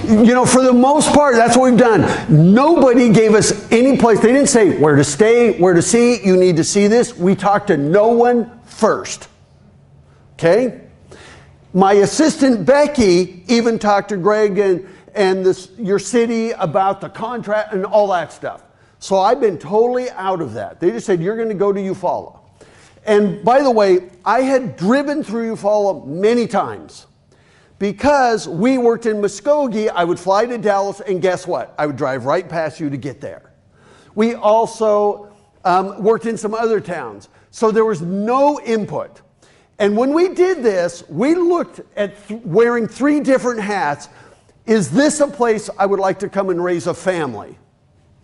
You know, for the most part, that's what we've done. Nobody gave us any place. They didn't say where to stay, where to see, you need to see this. We talked to no one first. Okay? My assistant Becky even talked to Greg and your city about the contract and all that stuff. So I've been totally out of that. They just said, you're going to go to Eufaula. And by the way, I had driven through Eufaula many times. Because we worked in Muskogee, I would fly to Dallas, and guess what? I would drive right past you to get there. We also worked in some other towns. So there was no input. And when we did this, we looked at wearing 3 different hats. Is this a place I would like to come and raise a family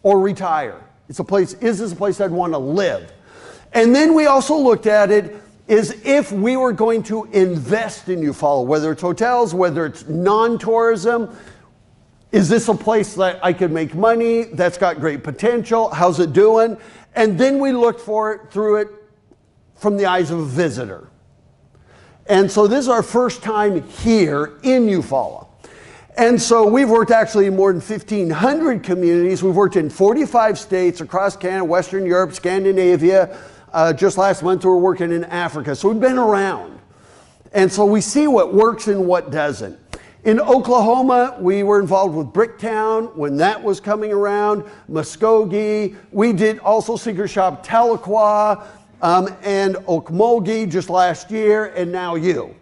or retire? Is this a place I'd want to live? And then we also looked at it is if we were going to invest in Eufaula, whether it's hotels, whether it's non-tourism, is this a place that I could make money, that's got great potential, how's it doing? And then we looked through it from the eyes of a visitor. And so this is our first time here in Eufaula. And so we've worked actually in more than 1,500 communities. We've worked in 45 states across Canada, Western Europe, Scandinavia. Just last month we were working in Africa. So we've been around. And so we see what works and what doesn't. In Oklahoma, we were involved with Bricktown when that was coming around. Muskogee. We did also Secret Shop Tahlequah and Okmulgee just last year, and now you.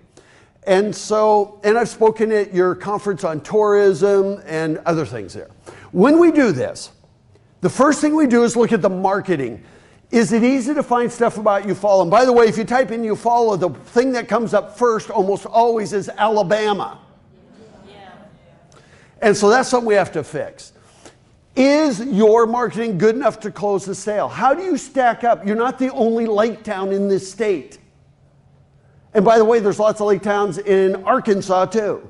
And I've spoken at your conference on tourism and other things there. When we do this, the first thing we do is look at the marketing. Is it easy to find stuff about Eufaula? And by the way, if you type in Eufaula, the thing that comes up first almost always is Alabama. Yeah. And so that's something we have to fix. Is your marketing good enough to close the sale? How do you stack up? You're not the only lake town in this state. And by the way, there's lots of lake towns in Arkansas too.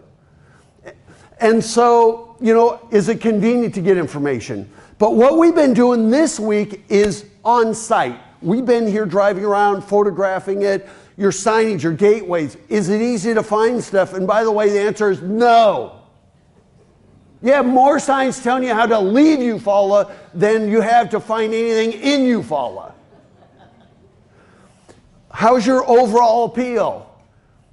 And so, you know, is it convenient to get information? But what we've been doing this week is on site. We've been here driving around, photographing it, your signage, your gateways. Is it easy to find stuff? And by the way, the answer is no. You have more signs telling you how to leave Eufaula than you have to find anything in Eufaula. How's your overall appeal?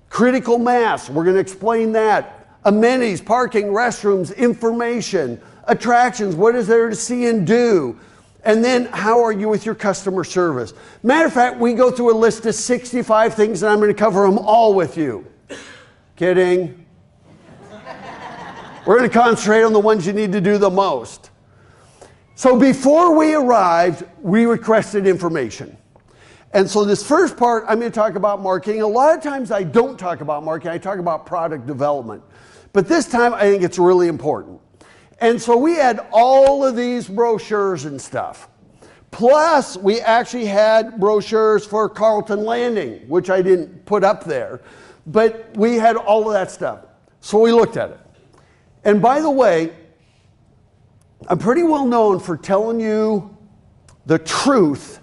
Critical mass, we're going to explain that. Amenities, parking, restrooms, information, attractions, what is there to see and do? And then how are you with your customer service? Matter of fact, we go through a list of 65 things and I'm going to cover them all with you. Kidding. We're going to concentrate on the ones you need to do the most. So before we arrived, we requested information. And so this first part, I'm going to talk about marketing. A lot of times I don't talk about marketing, I talk about product development. But this time I think it's really important. And so we had all of these brochures and stuff. Plus, we actually had brochures for Carlton Landing, which I didn't put up there. But we had all of that stuff. So we looked at it. And by the way, I'm pretty well known for telling you the truth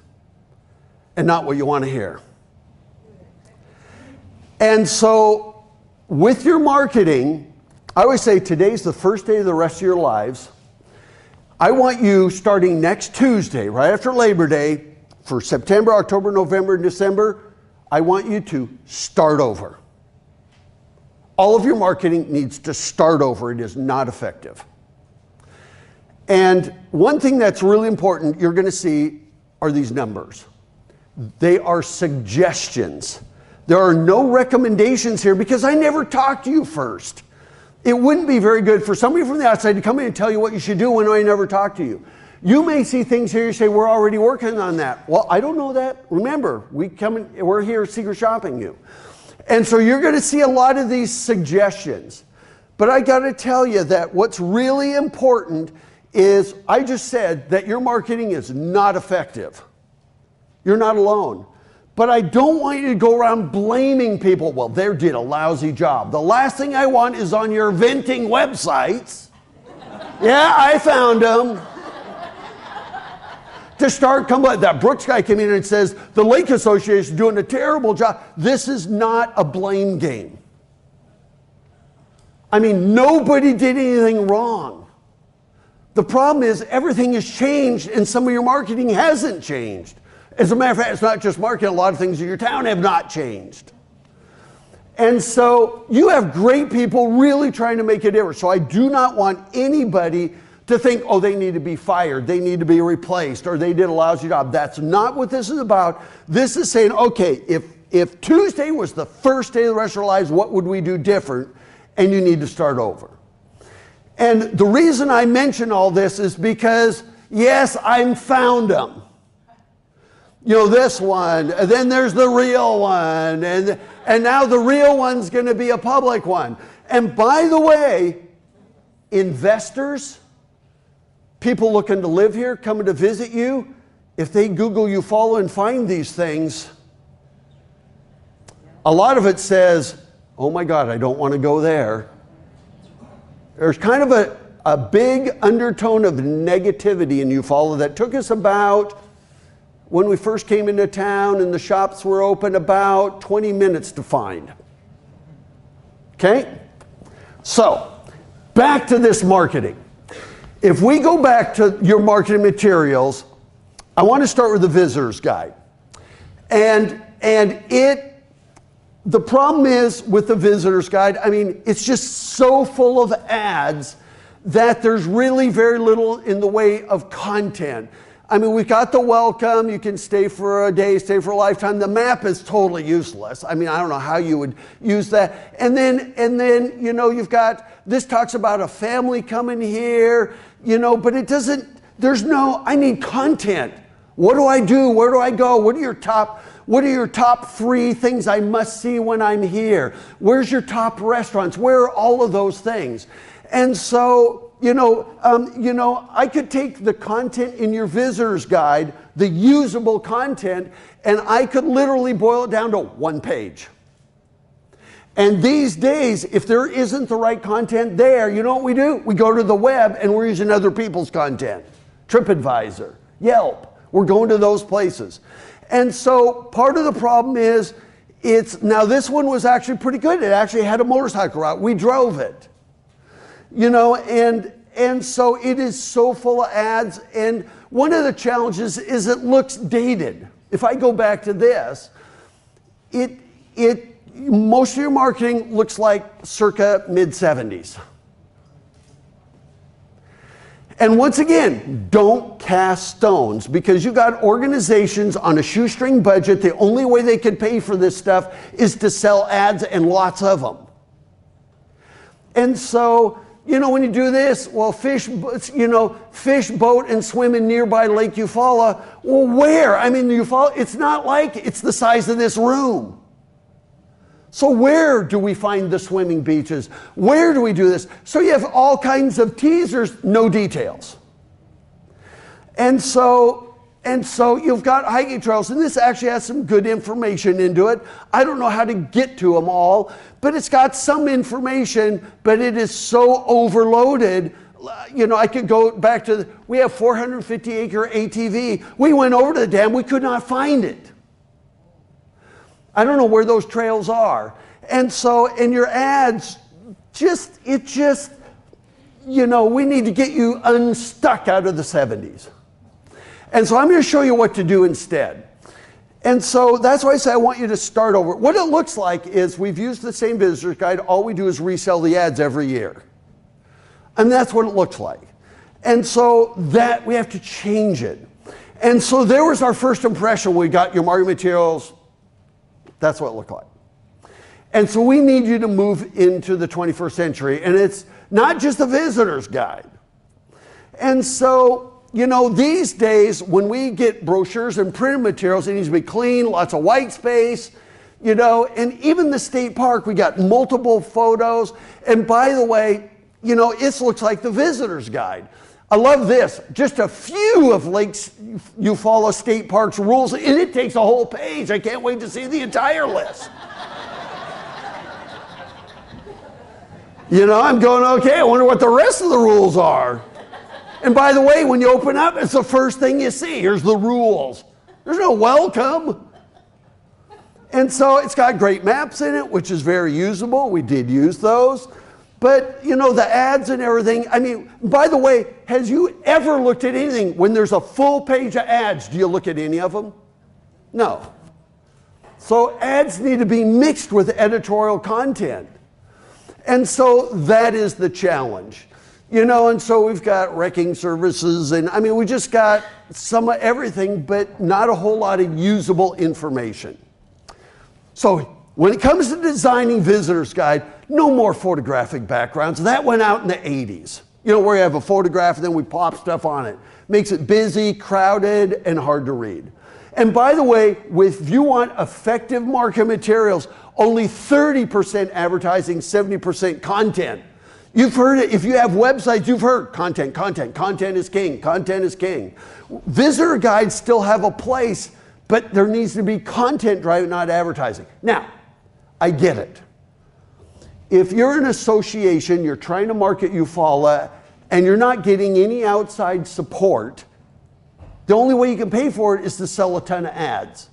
and not what you want to hear. And so with your marketing, I always say today's the first day of the rest of your lives. I want you starting next Tuesday, right after Labor Day, for September, October, November, and December, I want you to start over. All of your marketing needs to start over. It is not effective. And one thing that's really important you're going to see are these numbers. They are suggestions. There are no recommendations here because I never talked to you first. It wouldn't be very good for somebody from the outside to come in and tell you what you should do when I never talked to you. You may see things here, you say, we're already working on that. Well, I don't know that. Remember, we're here secret shopping you. And so you're going to see a lot of these suggestions. But I got to tell you that what's really important is, I just said that your marketing is not effective. You're not alone. But I don't want you to go around blaming people. Well, they did a lousy job. The last thing I want is on your venting websites. Yeah, I found them. To start complaining. That Brooks guy came in and says, the Lake Association is doing a terrible job. This is not a blame game. I mean, nobody did anything wrong. The problem is everything has changed and some of your marketing hasn't changed. As a matter of fact, it's not just marketing. A lot of things in your town have not changed. And so you have great people really trying to make a difference. So I do not want anybody to think, oh, they need to be fired, they need to be replaced, or they did a lousy job. That's not what this is about. This is saying, okay, if Tuesday was the first day of the rest of our lives, what would we do different? And you need to start over. And the reason I mention all this is because, yes, I found them. You know, this one, and then there's the real one, and now the real one's going to be a public one. And by the way, investors, people looking to live here, coming to visit you, if they Google Eufaula and find these things, a lot of it says, oh my God, I don't want to go there. There's kind of a big undertone of negativity in Eufaula that took us about, when we first came into town and the shops were open, about 20 minutes to find. Okay? So, back to this marketing. If we go back to your marketing materials, I want to start with the visitor's guide. And the problem is with the visitor's guide, I mean, it's just so full of ads that there's really very little in the way of content. I mean, we've got the welcome, you can stay for a day, stay for a lifetime. The map is totally useless. I mean, I don't know how you would use that. And then, you know, you've got, this talks about a family coming here, you know, but it doesn't, there's no, I need content. What do I do? Where do I go? What are your top 3 things I must see when I'm here? Where's your top restaurants? Where are all of those things? And so, you know, I could take the content in your visitor's guide, the usable content, and I could literally boil it down to 1 page. And these days, if there isn't the right content there, you know what we do? We go to the web and we're using other people's content. TripAdvisor, Yelp, we're going to those places. And so part of the problem is, now this one was actually pretty good. It actually had a motorcycle route. We drove it. You know, and so it is so full of ads. And one of the challenges is it looks dated. If I go back to this, most of your marketing looks like circa mid-70s. And once again, don't cast stones, because you got organizations on a shoestring budget. The only way they could pay for this stuff is to sell ads, and lots of them. And so, you know, when you do this, well, fish, boat and swim in nearby Lake Eufaula. Well, where? I mean, Eufaula, it's not like it's the size of this room. So where do we find the swimming beaches? Where do we do this? So you have all kinds of teasers, no details. And so you've got hiking trails, and this actually has some good information into it. I don't know how to get to them all, but it's got some information, but it is so overloaded. You know, I could go back to, we have 450-acre ATV. We went over to the dam, we could not find it. I don't know where those trails are. And so, in your ads, you know, we need to get you unstuck out of the 70s. And so I'm going to show you what to do instead. And so that's why I say I want you to start over. What it looks like is we've used the same visitor's guide. All we do is resell the ads every year. And that's what it looks like. And so that we have to change it. And so there was our first impression. We got your marketing materials. That's what it looked like. And so we need you to move into the 21st century. And it's not just a visitor's guide. And so, you know, these days when we get brochures and printed materials, it needs to be clean, lots of white space, you know, and even the state park, we got multiple photos. And by the way, you know, it looks like the visitor's guide. I love this. Just a few of Lake Eufaula State Park's rules, and it takes a whole page. I can't wait to see the entire list. You know, I'm going, okay, I wonder what the rest of the rules are. And by the way, when you open up, it's the first thing you see. Here's the rules. There's no welcome. And so it's got great maps in it, which is very usable. We did use those. But, you know, the ads and everything, I mean, by the way, has you ever looked at anything, when there's a full page of ads, do you look at any of them? No. So ads need to be mixed with editorial content. And so that is the challenge. You know, and so we've got wrecking services, and I mean, we just got some of everything, but not a whole lot of usable information. So when it comes to designing visitor's guide, no more photographic backgrounds. That went out in the 80s. You know, where you have a photograph and then we pop stuff on it. Makes it busy, crowded, and hard to read. And by the way, if you want effective marketing materials, only 30% advertising, 70% content. You've heard it. If you have websites, you've heard content, content, content is king, content is king. Visitor guides still have a place, but there needs to be content driving, not advertising. Now, I get it. If you're an association, you're trying to market Eufaula, and you're not getting any outside support, the only way you can pay for it is to sell a ton of ads.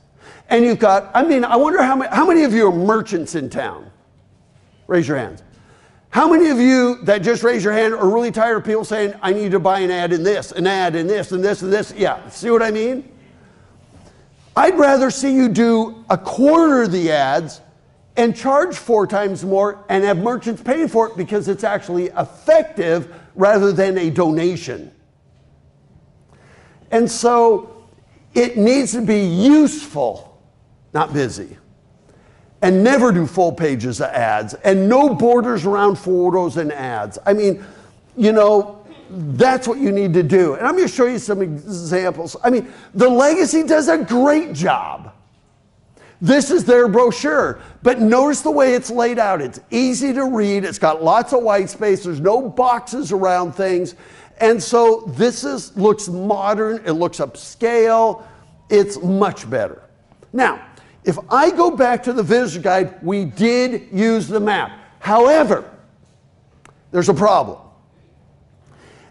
And you've got, I mean, I wonder how many of you are merchants in town? Raise your hands. How many of you that just raise your hand are really tired of people saying, I need to buy an ad in this, an ad in this, and this, and this? Yeah, see what I mean? I'd rather see you do a quarter of the ads and charge 4 times more and have merchants paying for it because it's actually effective rather than a donation. And so it needs to be useful, not busy. And never do full pages of ads, and no borders around photos and ads. I mean, you know, that's what you need to do. And I'm going to show you some examples. I mean, The Legacy does a great job. This is their brochure, but notice the way it's laid out. It's easy to read. It's got lots of white space. There's no boxes around things. And so this looks modern. It looks upscale. It's much better. Now, if I go back to the visitor guide, we did use the map. However, there's a problem.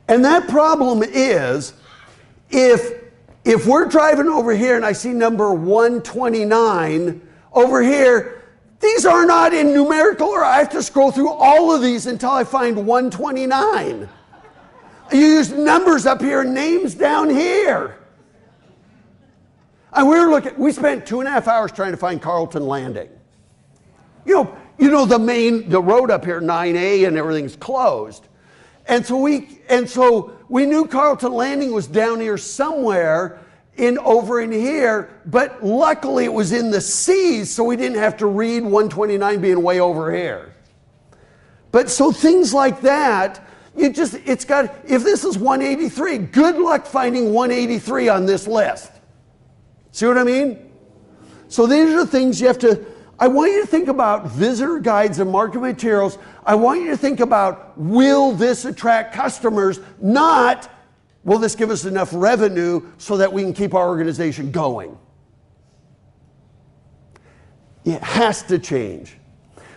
And that problem is if we're driving over here and I see number 129 over here, these are not in numerical order. I have to scroll through all of these until I find 129. You use numbers up here and names down here. And we spent 2.5 hours trying to find Carlton Landing. You know the road up here, 9A, and everything's closed. And so we knew Carlton Landing was down here somewhere over in here, but luckily it was in the C's, so we didn't have to read 129 being way over here. But so things like that, if this is 183, good luck finding 183 on this list. See what I mean? So these are the things I want you to think about visitor guides and marketing materials. I want you to think about, will this attract customers? Not, will this give us enough revenue so that we can keep our organization going? It has to change.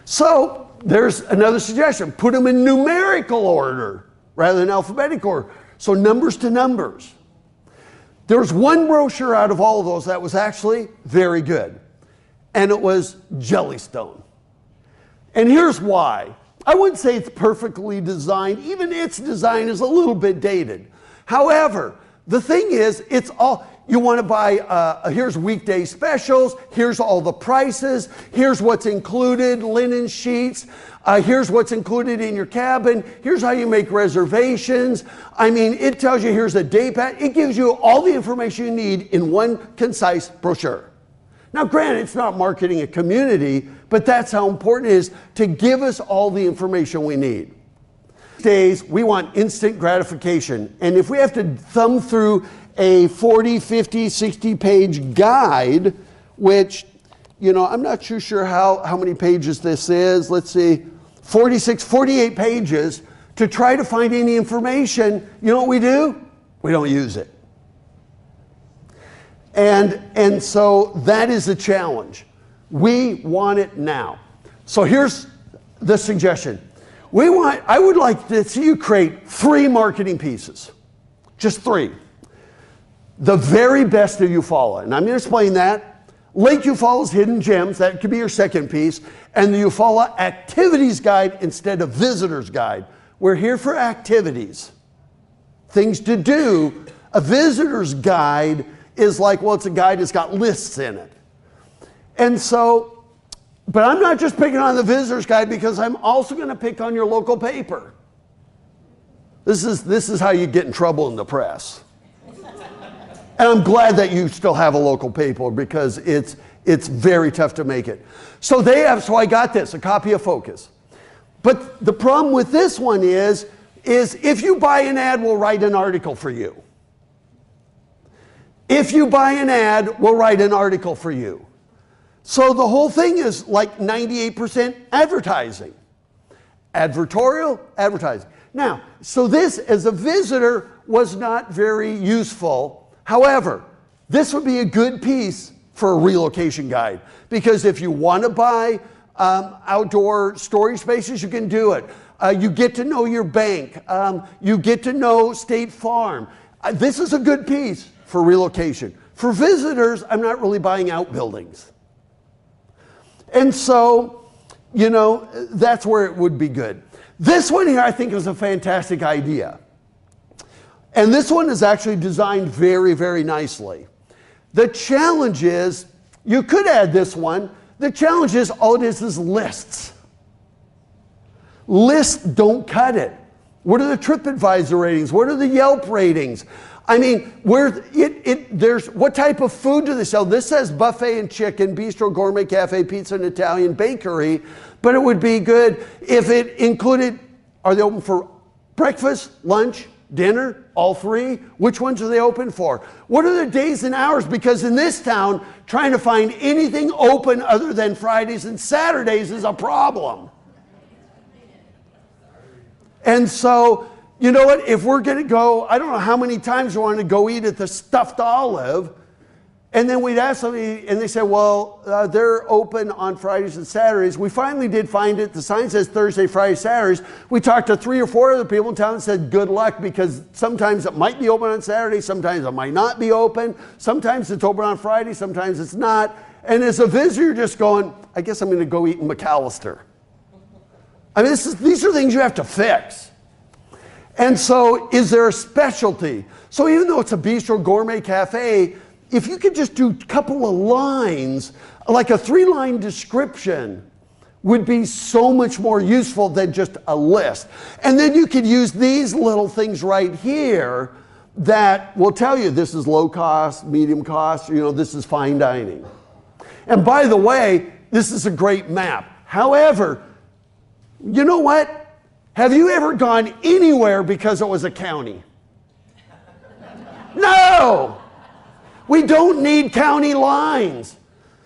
So there's another suggestion. Put them in numerical order rather than alphabetical order. So numbers to numbers. There's one brochure out of all of those that was actually very good. And it was Jellystone. And here's why. I wouldn't say it's perfectly designed. Even its design is a little bit dated. However, the thing is, it's all, you want to buy, here's weekday specials, here's all the prices, here's what's included, linen sheets, here's what's included in your cabin, here's how you make reservations. I mean, it tells you here's a day pass. It gives you all the information you need in one concise brochure. Now, granted, it's not marketing a community, but that's how important it is to give us all the information we need. These days, we want instant gratification. And if we have to thumb through a 40, 50, 60-page guide, which, I'm not too sure how many pages this is. Let's see, 46, 48 pages to try to find any information. You know what we do? We don't use it. And so that is a challenge. We want it now. So here's the suggestion. I would like to see you create 3 marketing pieces. Just 3. The very best of Eufaula. And I'm going to explain that. Lake Eufaula's Hidden Gems, that could be your second piece, and the Eufaula Activities Guide instead of Visitor's Guide. We're here for activities, things to do. A visitor's guide is like, well, it's a guide that's got lists in it. And so, but I'm not just picking on the visitor's guide because I'm also going to pick on your local paper. This is how you get in trouble in the press. And I'm glad that you still have a local paper because it's very tough to make it. So I got this, a copy of Focus. But the problem with this one is if you buy an ad, we'll write an article for you. If you buy an ad, we'll write an article for you. So the whole thing is like 98% advertising. Advertorial, advertising. Now, so this as a visitor was not very useful. However, this would be a good piece for a relocation guide because if you want to buy outdoor storage spaces, you can do it. You get to know your bank. You get to know State Farm. This is a good piece for relocation. For visitors, I'm not really buying outbuildings. And so, you know, that's where it would be good. This one here I think is a fantastic idea. And this one is actually designed very, very nicely. The challenge is, you could add this one. The challenge is all it is lists. Lists don't cut it. What are the TripAdvisor ratings? What are the Yelp ratings? I mean, there's what type of food do they sell? This says buffet and chicken, bistro, gourmet cafe, pizza, and Italian bakery. But it would be good if it included, are they open for breakfast, lunch, dinner, all three? Which ones are they open for? What are the days and hours? Because in this town, trying to find anything open other than Fridays and Saturdays is a problem. And so, you know what? If we're going to go, I don't know how many times we want to go eat at the Stuffed Olive, and then we'd ask somebody, and they said, well, they're open on Fridays and Saturdays. We finally did find it. The sign says Thursday, Friday, Saturdays. We talked to 3 or 4 other people in town and said, good luck, because sometimes it might be open on Saturday, sometimes it might not be open, sometimes it's open on Friday, sometimes it's not. And as a visitor, you're just going, I guess I'm going to go eat in McAllister. I mean, these are things you have to fix. And so, is there a specialty? So even though it's a bistro gourmet cafe, if you could just do a couple of lines, like a 3-line description would be so much more useful than just a list. And then you could use these little things right here that will tell you this is low cost, medium cost, you know, this is fine dining. And by the way, this is a great map. However, you know what? Have you ever gone anywhere because it was a county? No! We don't need county lines.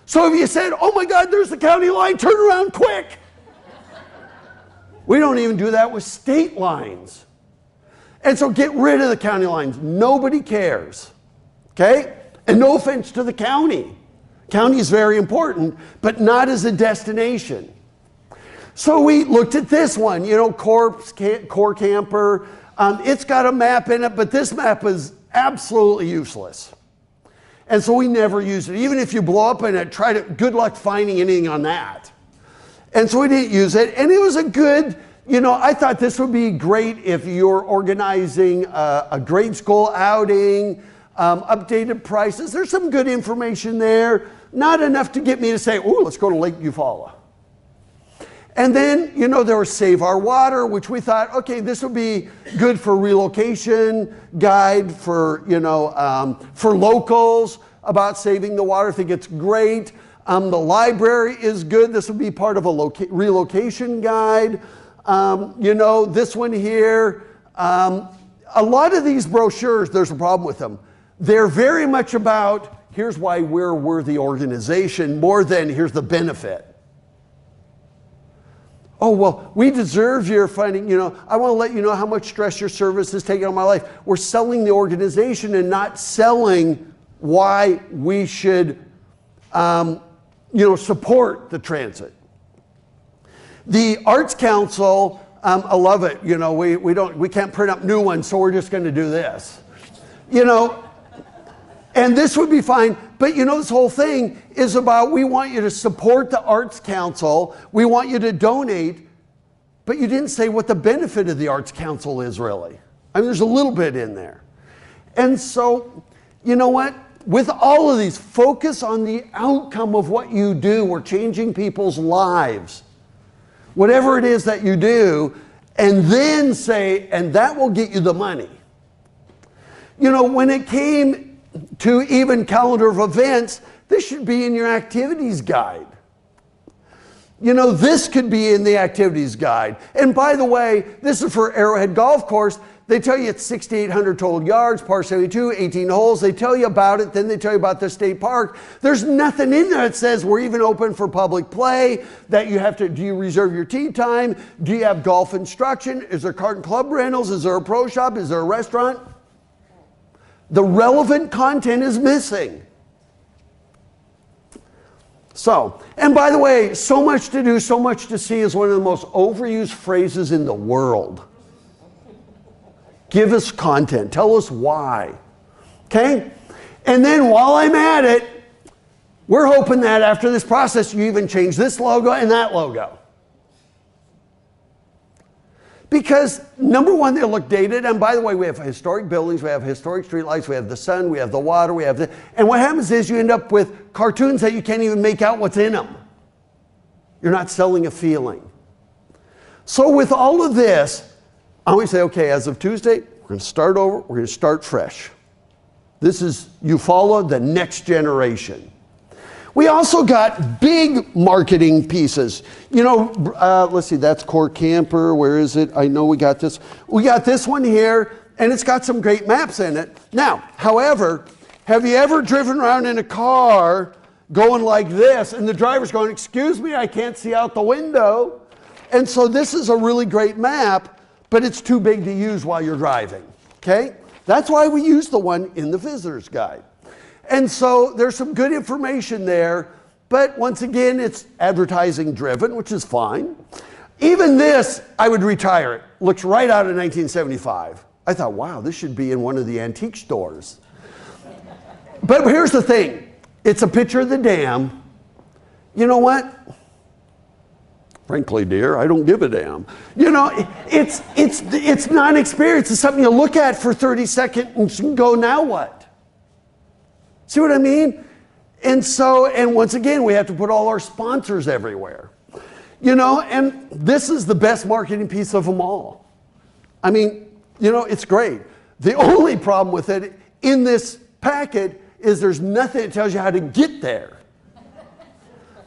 So if you said, oh my God, there's the county line, turn around quick. We don't even do that with state lines. And so get rid of the county lines. Nobody cares. Okay? And no offense to the county. County is very important, but not as a destination. So we looked at this one, you know, Core Camper. It's got a map in it, but this map is absolutely useless. And so we never used it. Even if you blow up in it, good luck finding anything on that. And so we didn't use it. And it was a good, you know, I thought this would be great if you're organizing a grade school outing, updated prices. There's some good information there. Not enough to get me to say, oh, let's go to Lake Eufaula. And then, you know, there was Save Our Water, which we thought, okay, this would be good for relocation guide for, you know, for locals about saving the water. I think it's great. The library is good. This would be part of a relocation guide. You know, this one here, a lot of these brochures, there's a problem with them. They're very much about, here's why we're a worthy organization, more than here's the benefit. Oh, well, we deserve your funding. You know, I want to let you know how much stress your service has taken on my life. We're selling the organization and not selling why we should, you know, support the transit. The Arts Council, I love it. You know, we can't print up new ones, so we're just going to do this. You know, And this would be fine, but you know, this whole thing is about, we want you to support the Arts Council, we want you to donate, but you didn't say what the benefit of the Arts Council is really. I mean, there's a little bit in there. And so, you know what? With all of these, focus on the outcome of what you do. We're changing people's lives. Whatever it is that you do, and then say, and that will get you the money. You know, when it came to even calendar of events, this should be in your activities guide. You know, this could be in the activities guide. And by the way, this is for Arrowhead Golf Course. They tell you it's 6,800 total yards, par 72, 18 holes. They tell you about it, then they tell you about the state park. There's nothing in there that says we're even open for public play, that you have to, do you reserve your tee time? Do you have golf instruction? Is there cart and club rentals? Is there a pro shop? Is there a restaurant? The relevant content is missing. So, and by the way, so much to do, so much to see is one of the most overused phrases in the world. Give us content. Tell us why. Okay? And then while I'm at it, we're hoping that after this process, you even change this logo and that logo. Because number one, they look dated. And by the way, we have historic buildings, we have historic streetlights, we have the sun, we have the water, we have the, and what happens is you end up with cartoons that you can't even make out what's in them. You're not selling a feeling. So with all of this, I always say, okay, as of Tuesday, we're going to start over, we're going to start fresh. This is Eufaula, the next generation. We also got big marketing pieces. You know, let's see, that's Core Camper. Where is it? I know we got this. We got this one here, and it's got some great maps in it. Now, however, have you ever driven around in a car going like this, and the driver's going, excuse me, I can't see out the window. And so this is a really great map, but it's too big to use while you're driving, okay? That's why we use the one in the visitor's guide. And so there's some good information there, but once again, it's advertising driven, which is fine. Even this, I would retire it. Looks right out of 1975. I thought, wow, this should be in one of the antique stores. But here's the thing. It's a picture of the dam. You know what? Frankly, dear, I don't give a damn. You know, it's not an experience. It's something you look at for 30 seconds and go, now what? See what I mean? And so, and once again, we have to put all our sponsors everywhere. You know, and this is the best marketing piece of them all. I mean, you know, it's great. The only problem with it in this packet is there's nothing that tells you how to get there.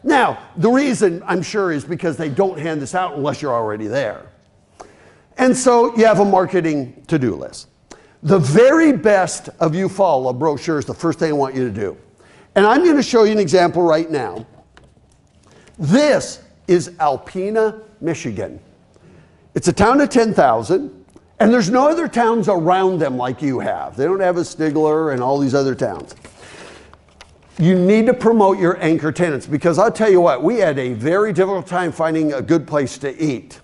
Now, the reason, I'm sure, is because they don't hand this out unless you're already there. And so you have a marketing to-do list. The very best of Eufaula brochure is the first thing I want you to do. And I'm going to show you an example right now. This is Alpena, Michigan. It's a town of 10,000, and there's no other towns around them like you have. They don't have a Stigler and all these other towns. You need to promote your anchor tenants, because I'll tell you what, we had a very difficult time finding a good place to eat.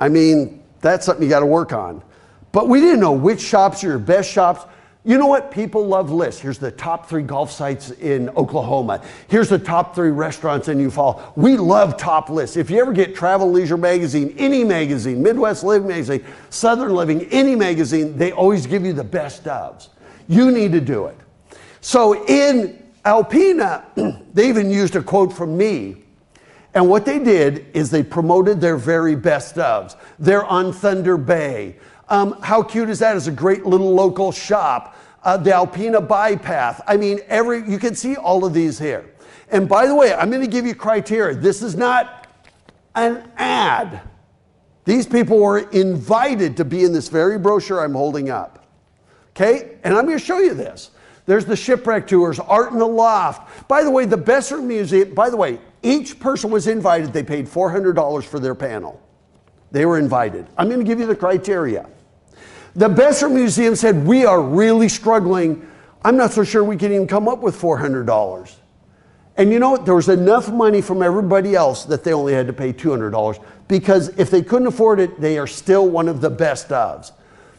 I mean, that's something you got to work on. But we didn't know which shops are your best shops. You know what? People love lists. Here's the top 3 golf sites in Oklahoma. Here's the top 3 restaurants in Eufaula. We love top lists. If you ever get Travel Leisure Magazine, any magazine, Midwest Living Magazine, Southern Living, any magazine, they always give you the best ofs. You need to do it. So in Alpena, they even used a quote from me. And what they did is they promoted their very best ofs. They're on Thunder Bay. How cute is that? It's a great little local shop. The Alpena Bypath. I mean, you can see all of these here. And by the way, I'm going to give you criteria. This is not an ad. These people were invited to be in this very brochure I'm holding up. Okay? And I'm going to show you this. There's the shipwreck tours, art in the loft. By the way, the Besser Museum, by the way, each person was invited. They paid $400 for their panel. They were invited. I'm going to give you the criteria. The Besser Museum said, we are really struggling. I'm not so sure we can even come up with $400. And you know what? There was enough money from everybody else that they only had to pay $200, because if they couldn't afford it, they are still one of the best ofs.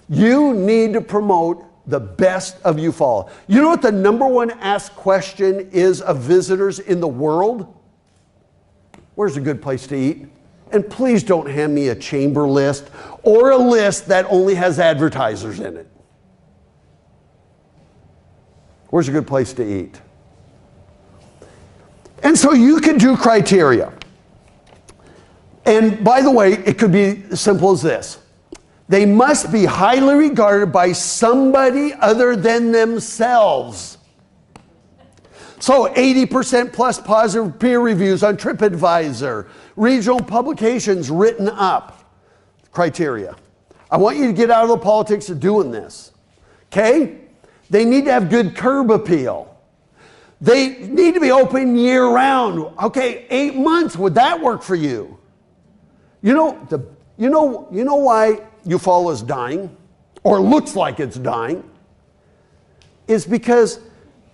You need to promote the best of Eufaula. You know what the #1 asked question is of visitors in the world? Where's a good place to eat? And please don't hand me a chamber list or a list that only has advertisers in it. Where's a good place to eat? And so you can do criteria. And by the way, it could be as simple as this. They must be highly regarded by somebody other than themselves. So 80% plus positive peer reviews on TripAdvisor, regional publications written up. Criteria. I want you to get out of the politics of doing this. Okay? They need to have good curb appeal. They need to be open year round. Okay, 8 months, would that work for you? You know why Eufaula is dying, or looks like it's dying, is because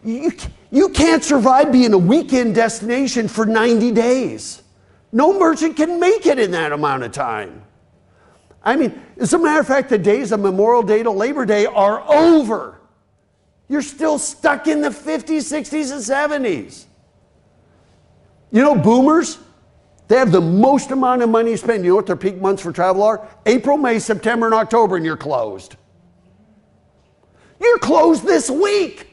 you can't survive being a weekend destination for 90 days. No merchant can make it in that amount of time. I mean, as a matter of fact, the days of Memorial Day to Labor Day are over. You're still stuck in the 50s, 60s, and 70s. You know, boomers, they have the most amount of money spent. You know what their peak months for travel are? April, May, September, and October, and you're closed. You're closed this week.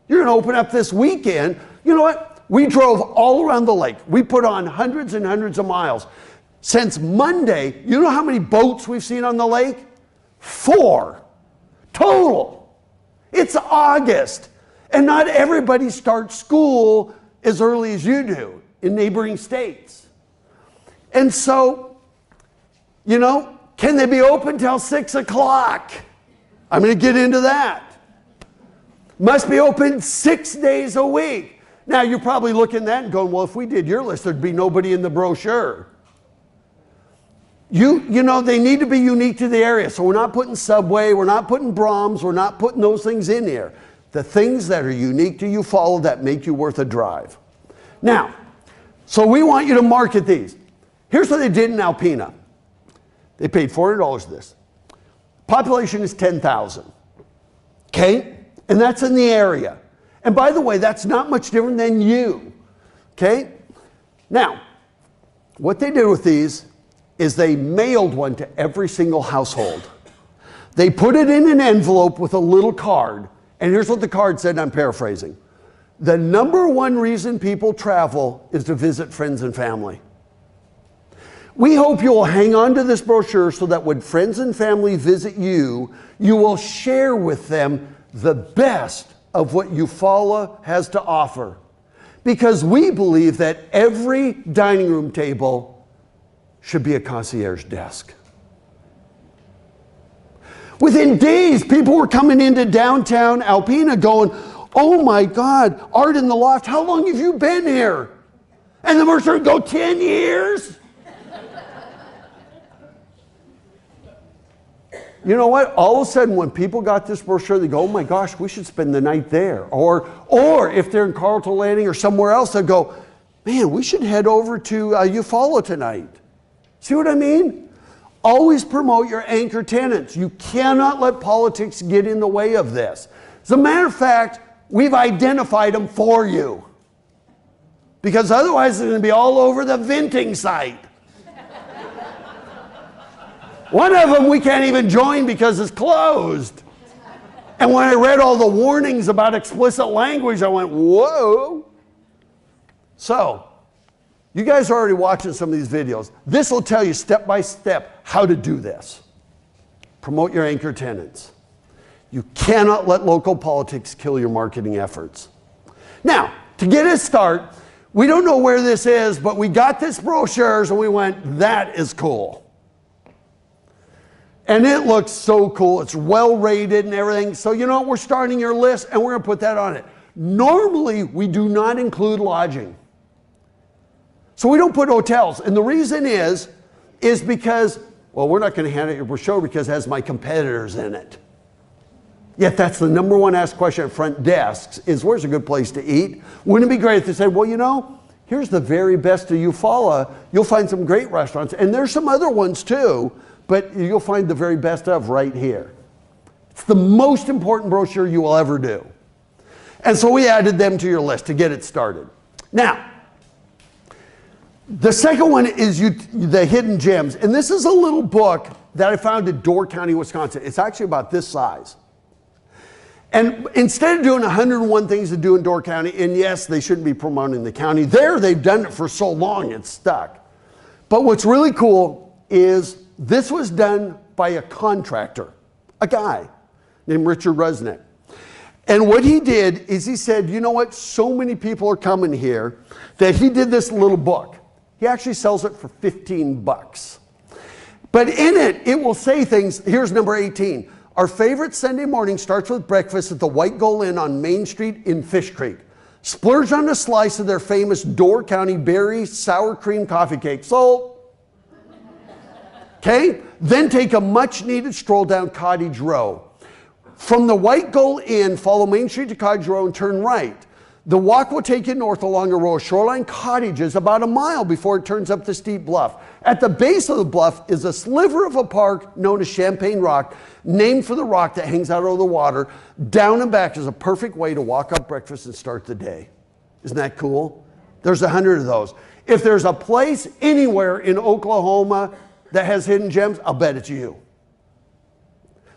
You're going to open up this weekend. You know what? We drove all around the lake. We put on hundreds and hundreds of miles. Since Monday, you know how many boats we've seen on the lake? 4 total. It's August, and not everybody starts school as early as you do in neighboring states. And so, you know, can they be open till 6 o'clock? I'm going to get into that. Must be open 6 days a week. Now, you're probably looking at that and going, well, if we did your list, there'd be nobody in the brochure. You know, they need to be unique to the area. So we're not putting Subway, we're not putting Brahms, we're not putting those things in here. The things that are unique to Eufaula that make you worth a drive. Now, so we want you to market these. Here's what they did in Alpena. They paid $400 for this. Population is 10,000. Okay? And that's in the area. And by the way, that's not much different than you. Okay? Now, what they did with these is they mailed one to every single household. They put it in an envelope with a little card. And here's what the card said, and I'm paraphrasing. The #1 reason people travel is to visit friends and family. We hope you'll hang on to this brochure so that when friends and family visit you, you will share with them the best of what Eufaula has to offer. Because we believe that every dining room table should be a concierge desk. Within days, people were coming into downtown Alpena going, oh my God, Art in the Loft, how long have you been here? And the merchant would go, 10 years? You know what? All of a sudden, when people got this brochure, they go, oh my gosh, we should spend the night there. Or if they're in Carlton Landing or somewhere else, they'll go, man, we should head over to Eufaula tonight. See what I mean? Always promote your anchor tenants. You cannot let politics get in the way of this. As a matter of fact, we've identified them for you. Because otherwise it's going to be all over the venting site. One of them we can't even join because it's closed. And when I read all the warnings about explicit language, I went, whoa. So, you guys are already watching some of these videos. This will tell you step by step how to do this. Promote your anchor tenants. You cannot let local politics kill your marketing efforts. Now, to get a start, we don't know where this is, but we got this brochures and we went, that is cool. And it looks so cool. It's well rated and everything. So you know what? We're starting your list and we're going to put that on it. Normally, we do not include lodging. So we don't put hotels. And the reason is because, well, we're not going to hand out your brochure because it has my competitors in it. Yet that's the #1 asked question at front desks is, where's a good place to eat? Wouldn't it be great if they said, well, you know, here's the very best of Eufaula. You'll find some great restaurants. And there's some other ones too, but you'll find the very best of right here. It's the most important brochure you will ever do. And so we added them to your list to get it started. Now, the second one is the hidden gems. And this is a little book that I found in Door County, Wisconsin. It's actually about this size. And instead of doing 101 things to do in Door County, and yes, they shouldn't be promoting the county. They've done it for so long, it's stuck. But what's really cool is this was done by a contractor, a guy named Richard Rusnick. And what he did is he said, you know what, so many people are coming here that he did this little book. He actually sells it for 15 bucks. But in it, it will say things. Here's number 18. Our favorite Sunday morning starts with breakfast at the White Gull Inn on Main Street in Fish Creek. Splurge on a slice of their famous Door County berry sour cream coffee cake. Sold. Okay? Then take a much needed stroll down Cottage Row. From the White Gull Inn, follow Main Street to Cottage Row and turn right. The walk will take you north along a row of shoreline cottages about a mile before it turns up the steep bluff. At the base of the bluff is a sliver of a park known as Champagne Rock, named for the rock that hangs out over the water. Down and back is a perfect way to walk up breakfast and start the day. Isn't that cool? There's 100 of those. If there's a place anywhere in Oklahoma that has hidden gems, I'll bet it's you.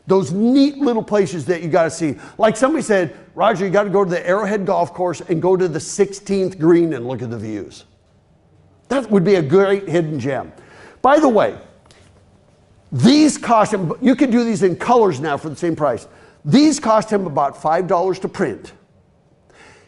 Those neat little places that you got to see. Like somebody said, Roger, you got to go to the Arrowhead Golf Course and go to the 16th green and look at the views. That would be a great hidden gem. By the way, these cost him, you can do these in colors now for the same price. These cost him about $5 to print.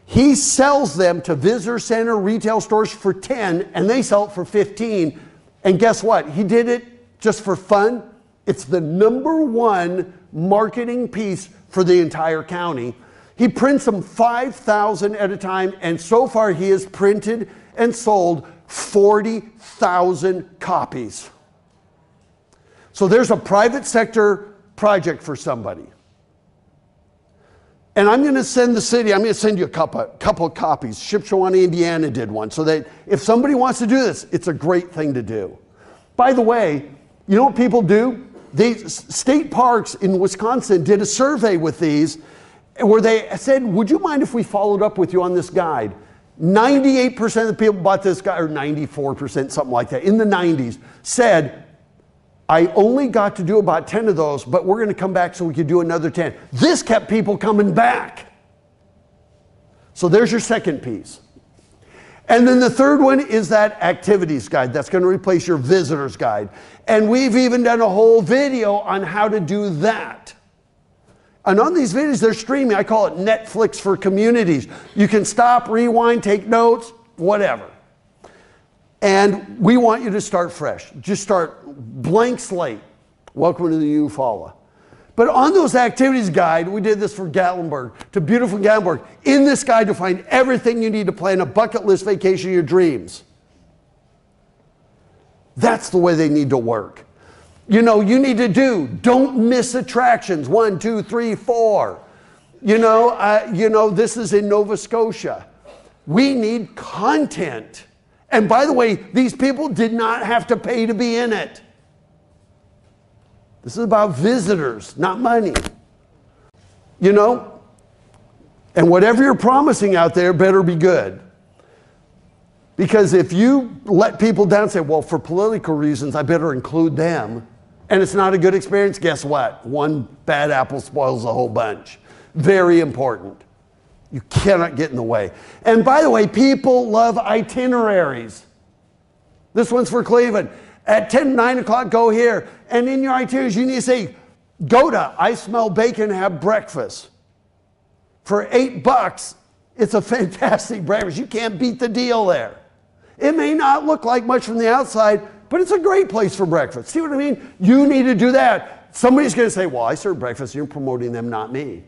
He sells them to visitor center retail stores for 10 and they sell it for 15. And guess what? He did it just for fun. It's the #1 marketing piece for the entire county. He prints them 5,000 at a time, and so far he has printed and sold 40,000 copies. So there's a private sector project for somebody. And I'm going to send the city, I'm going to send you a couple of copies. Shipshewana, Indiana did one. So that if somebody wants to do this, it's a great thing to do. By the way, you know what people do? State parks in Wisconsin did a survey with these where they said, would you mind if we followed up with you on this guide? 98% of the people bought this guide, or 94%, something like that, in the 90s, said, I only got to do about 10 of those, but we're going to come back so we could do another 10. This kept people coming back. So there's your second piece. And then the third one is that activities guide. That's going to replace your visitor's guide. And we've even done a whole video on how to do that. And on these videos, they're streaming. I call it Netflix for communities. You can stop, rewind, take notes, whatever. And we want you to start fresh. Just start blank slate. Welcome to the Eufaula. But on those activities guide, we did this for Gatlinburg, to beautiful Gatlinburg. In this guide, you'll find everything you need to plan a bucket list vacation of your dreams. That's the way they need to work. You know, you need to don't miss attractions. 1, 2, 3, 4. You know, this is in Nova Scotia. We need content. And by the way, these people did not have to pay to be in it. This is about visitors, not money. You know? And whatever you're promising out there better be good. Because if you let people down and say, well, for political reasons, I better include them, and it's not a good experience, guess what? One bad apple spoils the whole bunch. Very important. You cannot get in the way. And by the way, people love itineraries. This one's for Cleveland. At 9 o'clock, go here. And in your itineraries, you need to say, go to I Smell Bacon, have breakfast. For $8, it's a fantastic breakfast. You can't beat the deal there. It may not look like much from the outside, but it's a great place for breakfast. See what I mean? You need to do that. Somebody's going to say, well, I serve breakfast. You're promoting them, not me.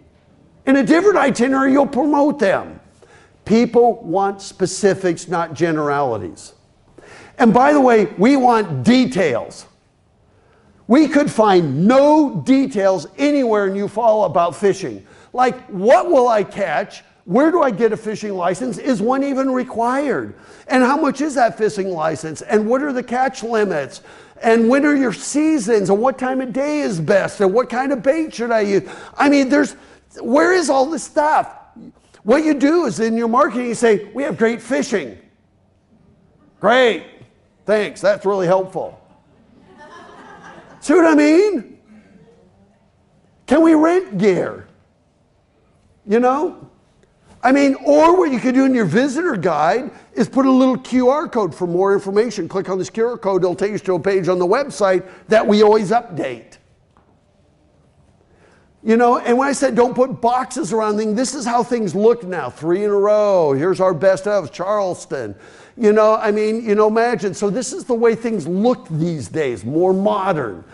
In a different itinerary, you'll promote them. People want specifics, not generalities. And by the way, we want details. We could find no details anywhere in Eufaula about fishing. Like, what will I catch? Where do I get a fishing license? Is one even required? And how much is that fishing license? And what are the catch limits? And when are your seasons? And what time of day is best? And what kind of bait should I use? I mean, where is all this stuff? What you do is in your marketing, you say, we have great fishing. Great. Thanks. That's really helpful. See what I mean? Can we rent gear? You know? I mean, or what you could do in your visitor guide is put a little QR code for more information. Click on this QR code, it'll take you to a page on the website that we always update. You know, and when I said don't put boxes around things, this is how things look now. 3 in a row. Here's our best of Charleston. You know, I mean, you know, imagine. So this is the way things look these days, more modern.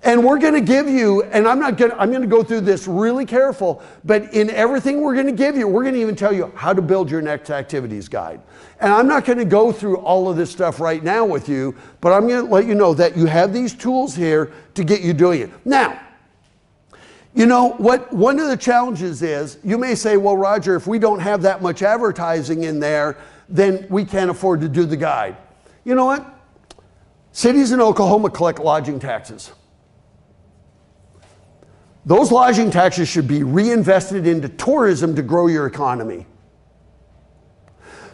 And we're going to give you, and I'm going to go through this really careful, but in everything we're going to give you, we're going to even tell you how to build your next activities guide. And I'm not going to go through all of this stuff right now with you, but I'm going to let you know that you have these tools here to get you doing it. Now, you know what one of the challenges is, you may say, well, Roger, if we don't have that much advertising in there, then we can't afford to do the guide. You know what? Cities in Oklahoma collect lodging taxes. Those lodging taxes should be reinvested into tourism to grow your economy.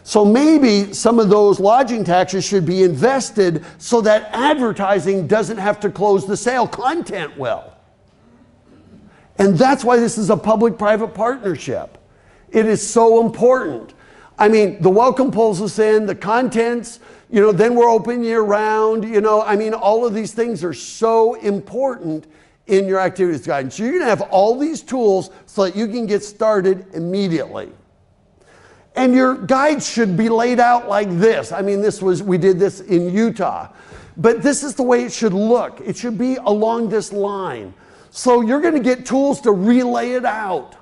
So maybe some of those lodging taxes should be invested so that advertising doesn't have to close the sale, content will. And that's why this is a public-private partnership. It is so important. I mean, the welcome pulls us in, the contents, you know, then we're open year-round, you know, I mean, all of these things are so important in your activities guide. So you're going to have all these tools so that you can get started immediately. And your guides should be laid out like this. I mean, we did this in Utah, but this is the way it should look. It should be along this line. So you're going to get tools to relay it out.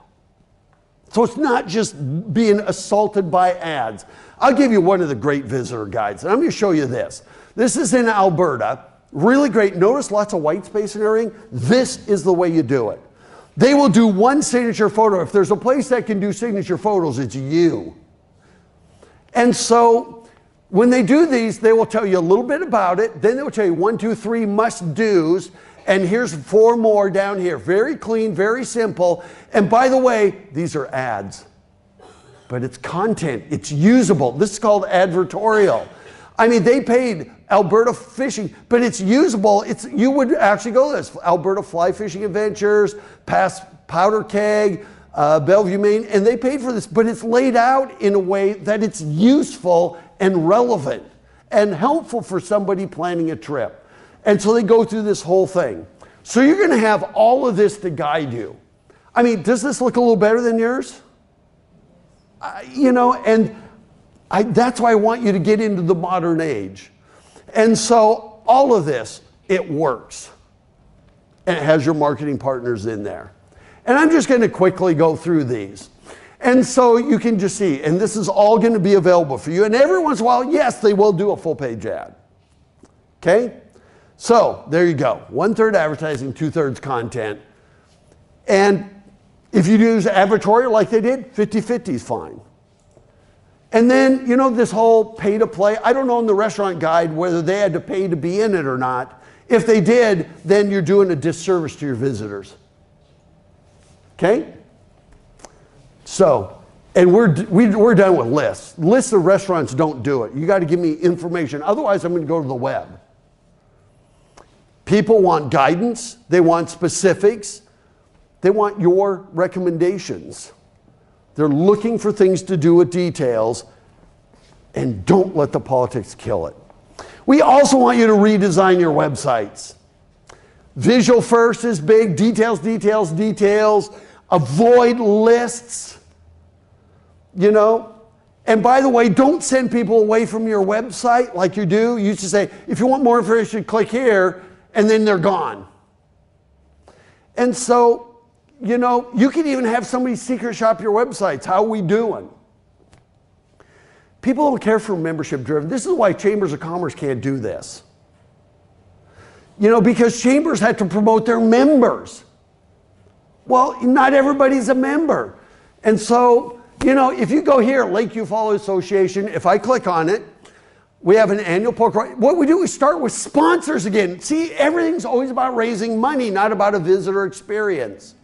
So it's not just being assaulted by ads. I'll give you one of the great visitor guides, and I'm going to show you this. This is in Alberta. Really great. Notice lots of white space and everything. This is the way you do it. They will do one signature photo. If there's a place that can do signature photos, it's you. And so when they do these, they will tell you a little bit about it. Then they will tell you 1, 2, 3 must-dos. And here's 4 more down here. Very clean, very simple. And by the way, these are ads. But it's content. It's usable. This is called advertorial. I mean, they paid Alberta Fishing, but it's usable. You would actually go to this. Alberta Fly Fishing Adventures, past Powder Keg, Bellevue, Maine, and they paid for this, but it's laid out in a way that it's useful and relevant and helpful for somebody planning a trip. And so they go through this whole thing. So you're going to have all of this to guide you. I mean, does this look a little better than yours? You know, and that's why I want you to get into the modern age. And so all of this, it works. And it has your marketing partners in there. And I'm just going to quickly go through these. And so you can just see, and this is all going to be available for you. And every once in a while, yes, they will do a full page ad. Okay? So there you go. 1/3 advertising, 2/3 content. And if you use advertorial like they did, 50-50 is fine. And then, you know, this whole pay to play, I don't know in the restaurant guide whether they had to pay to be in it or not. If they did, then you're doing a disservice to your visitors. Okay? So, and we're done with lists. Lists of restaurants don't do it. You got to give me information. Otherwise, I'm going to go to the web. People want guidance. They want specifics. They want your recommendations. They're looking for things to do with details, and don't let the politics kill it. We also want you to redesign your websites. Visual first is big. Details, details, details. Avoid lists. You know? And by the way, don't send people away from your website like you do. You used to say, if you want more information, click here, and then they're gone. And so, you know, you can even have somebody secret shop your websites. How are we doing? People don't care for membership driven. This is why chambers of commerce can't do this. You know, because chambers had to promote their members. Well, not everybody's a member. And so, you know, if you go here, Lake Eufaula Association, if I click on it, We have an annual poker. What we do, we start with sponsors again. See, everything's always about raising money, not about a visitor experience.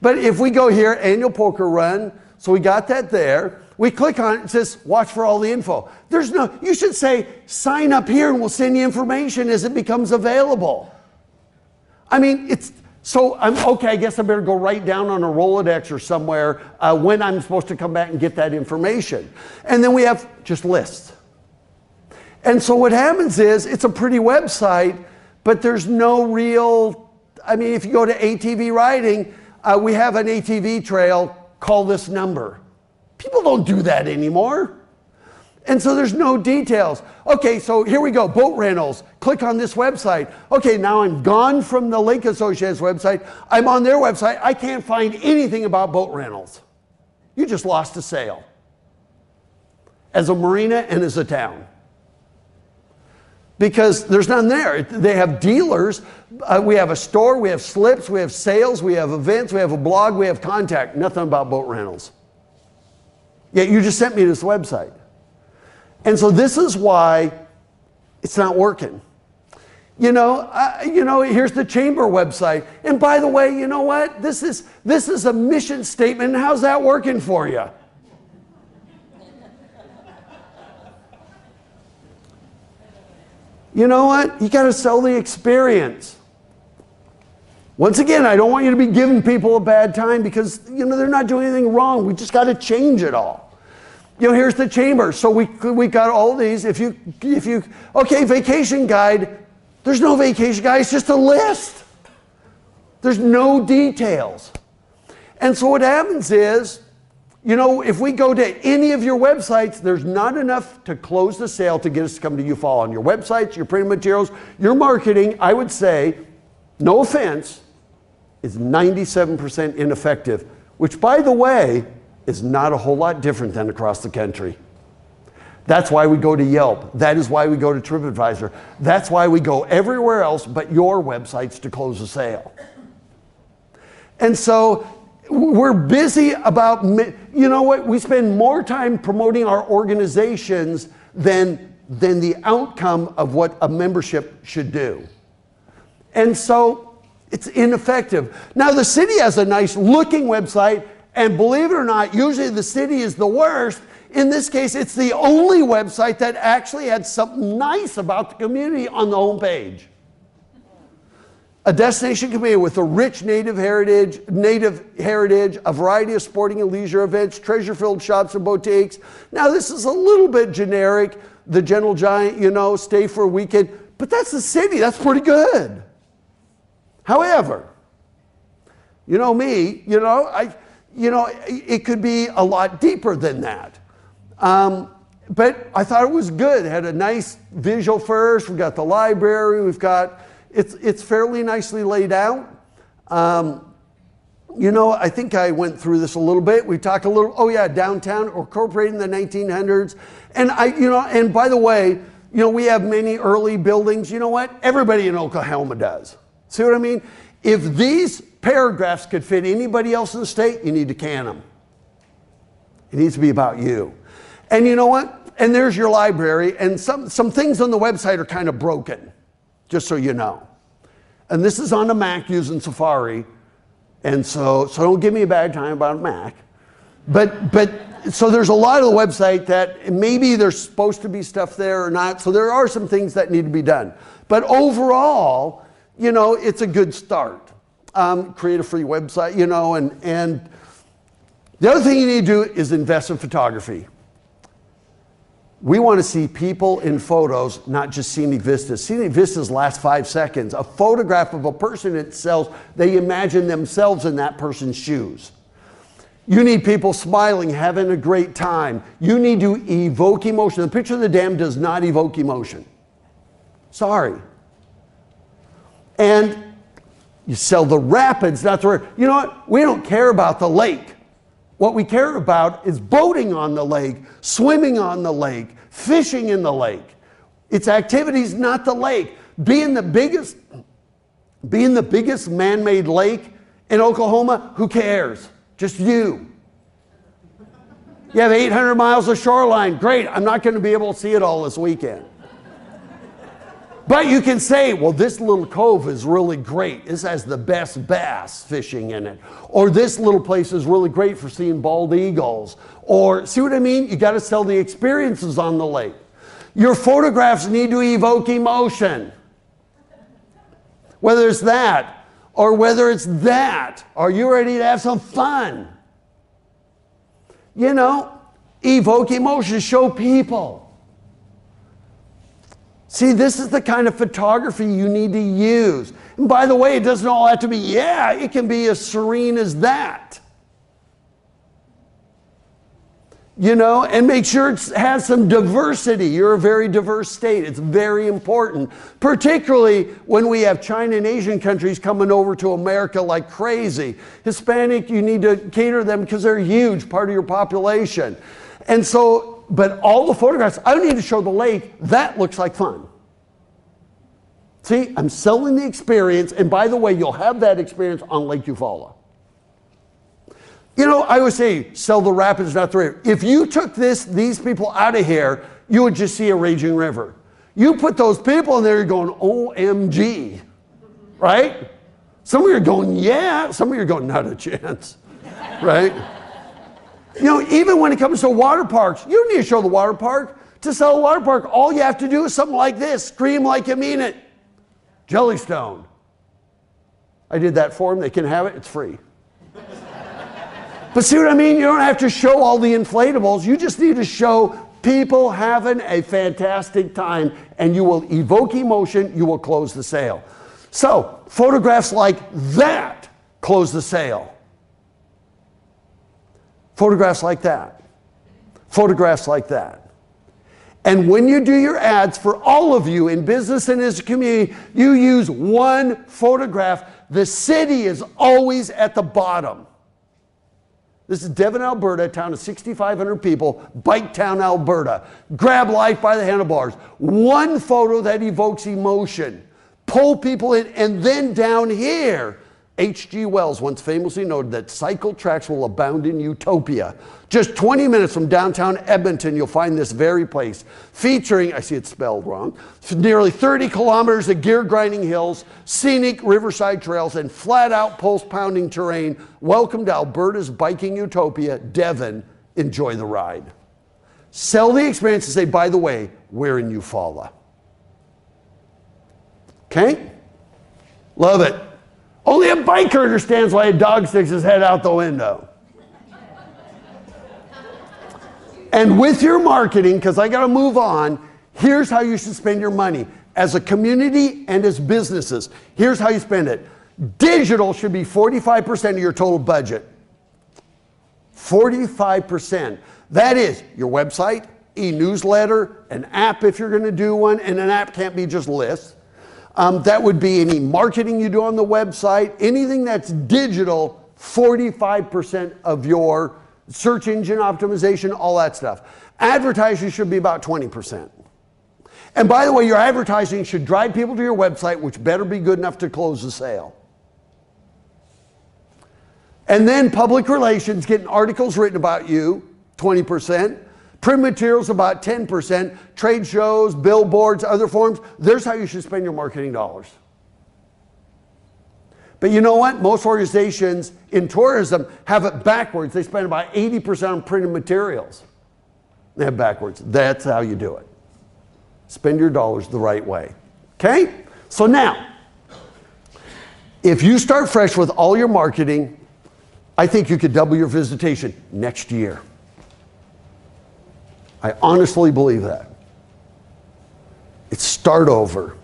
But if we go here, annual poker run, so we got that there. We click on it, it says, watch for all the info. There's no, you should say, sign up here and we'll send you information as it becomes available. I mean, okay, I guess I better go write down on a Rolodex or somewhere when I'm supposed to come back and get that information. And then we have just lists. And so what happens is, it's a pretty website, but there's no real, I mean, if you go to ATV riding, we have an ATV trail, call this number. People don't do that anymore. And so there's no details. Okay, so here we go, boat rentals. Click on this website. Okay, now I'm gone from the Lake Associates website. I'm on their website. I can't find anything about boat rentals. You just lost a sale. As a marina and as a town. Because there's none there. They have dealers. We have a store. We have slips. We have sales. We have events. We have a blog. We have contact. Nothing about boat rentals. Yet you just sent me this website. And so this is why it's not working. Here's the chamber website. And by the way, you know what? This is a mission statement. How's that working for you? You know what? You got to sell the experience. Once again, I don't want you to be giving people a bad time because, they're not doing anything wrong. We just got to change it all. Here's the chamber. So we got all these. Okay, vacation guide. There's no vacation guide. It's just a list. There's no details. And so what happens is, if we go to any of your websites, there's not enough to close the sale to get us to come to Eufaula. On your websites, your printed materials, your marketing, I would say, no offense, is 97% ineffective, which, by the way, is not a whole lot different than across the country. That's why we go to Yelp. That is why we go to TripAdvisor. That's why we go everywhere else but your websites to close a sale. And so we're busy about, we spend more time promoting our organizations than the outcome of what a membership should do. And so it's ineffective. Now the city has a nice looking website, and believe it or not, usually the city is the worst. In this case, it's the only website that actually had something nice about the community on the home page. A destination community with a rich native heritage, a variety of sporting and leisure events, treasure-filled shops and boutiques. Now this is a little bit generic. The Gentle Giant, stay for a weekend. But that's the city. That's pretty good. However, me, it could be a lot deeper than that. But I thought it was good. It had a nice visual first. We've got the library. It's fairly nicely laid out. I think I went through this a little bit. We talked a little, downtown, incorporated in the 1900s. And and by the way, we have many early buildings. You know what? Everybody in Oklahoma does. See what I mean? If these paragraphs could fit anybody else in the state, you need to can them. It needs to be about you. And you know what? And there's your library. And some things on the website are kind of broken, just so you know. And this is on a Mac using Safari. And so don't give me a bad time about a Mac. But so there's a lot of the website that maybe there's supposed to be stuff there or not. So there are some things that need to be done. But overall, it's a good start. Create a free website, and the other thing you need to do is invest in photography. We want to see people in photos, not just scenic vistas. Scenic vistas last 5 seconds. A photograph of a person itself, they imagine themselves in that person's shoes. You need people smiling, having a great time. You need to evoke emotion. The picture of the dam does not evoke emotion. Sorry. And you sell the rapids, not the river. You know what? We don't care about the lake. What we care about is boating on the lake, swimming on the lake, fishing in the lake. It's activities, not the lake. Being the biggest man-made lake in Oklahoma, who cares? Just you. You have 800 miles of shoreline. Great, I'm not going to be able to see it all this weekend. But you can say, well, this little cove is really great. This has the best bass fishing in it. Or this little place is really great for seeing bald eagles. Or, see what I mean? You got to sell the experiences on the lake. Your photographs need to evoke emotion. Whether it's that, or whether it's that. Are you ready to have some fun? You know, evoke emotion, show people. See, this is the kind of photography you need to use. And by the way, it doesn't all have to be, yeah, it can be as serene as that. You know, and make sure it has some diversity. You're a very diverse state. It's very important, particularly when we have China and Asian countries coming over to America like crazy. Hispanic, you need to cater them because they're a huge part of your population. And so, but all the photographs, I don't need to show the lake. That looks like fun. See, I'm selling the experience. And by the way, you'll have that experience on Lake Eufaula. You know, I always say, sell the rapids, not the river. If you took these people out of here, you would just see a raging river. You put those people in there, you're going, OMG, right? Some of you are going, yeah. Some of you are going, not a chance, right? You know, even when it comes to water parks, you don't need to show the water park. To sell a water park, all you have to do is something like this. Scream like you mean it. Jellystone. I did that for them. They can have it. It's free. But see what I mean? You don't have to show all the inflatables. You just need to show people having a fantastic time, and you will evoke emotion. You will close the sale. So photographs like that close the sale. Photographs like that. Photographs like that. And when you do your ads, for all of you in business and as a community, you use one photograph. The city is always at the bottom. This is Devon, Alberta, a town of 6,500 people, Bike Town, Alberta. Grab life by the handlebars. One photo that evokes emotion. Pull people in, and then down here, H.G. Wells once famously noted that cycle tracks will abound in utopia. Just 20 minutes from downtown Edmonton, you'll find this very place, featuring, I see it spelled wrong, nearly 30 kilometers of gear-grinding hills, scenic riverside trails, and flat-out pulse-pounding terrain. Welcome to Alberta's biking utopia, Devon. Enjoy the ride. Sell the experience and say, by the way, we're in Eufaula. Okay? Love it. Only a biker understands why a dog sticks his head out the window. And with your marketing, because I got to move on, here's how you should spend your money. As a community and as businesses, here's how you spend it. Digital should be 45% of your total budget. 45%. That is your website, e-newsletter, an app if you're going to do one, and an app can't be just lists. That would be any marketing you do on the website, anything that's digital, 45% of your search engine optimization, all that stuff. Advertising should be about 20%. And by the way, your advertising should drive people to your website, which better be good enough to close the sale. And then public relations, getting articles written about you, 20%. Print materials about 10%, trade shows, billboards, other forms. There's how you should spend your marketing dollars. But you know what? Most organizations in tourism have it backwards. They spend about 80% on printed materials. They have backwards. That's how you do it. Spend your dollars the right way. Okay? So now, if you start fresh with all your marketing, I think you could double your visitation next year. I honestly believe that. It's start over.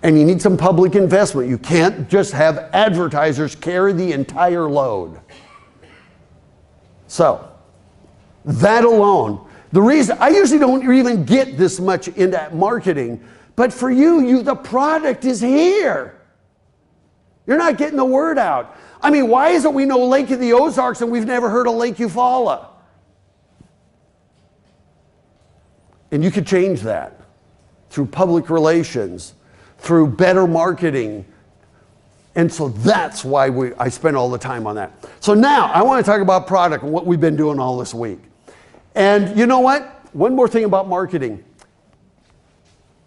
And you need some public investment. You can't just have advertisers carry the entire load. So, that alone, the reason, I usually don't even get this much into marketing, but for you, the product is here. You're not getting the word out. I mean, why is it we know Lake of the Ozarks and we've never heard of Lake Eufaula? And you could change that through public relations, through better marketing. And so that's why I spend all the time on that. So now I want to talk about product and what we've been doing all this week. And you know what? One more thing about marketing.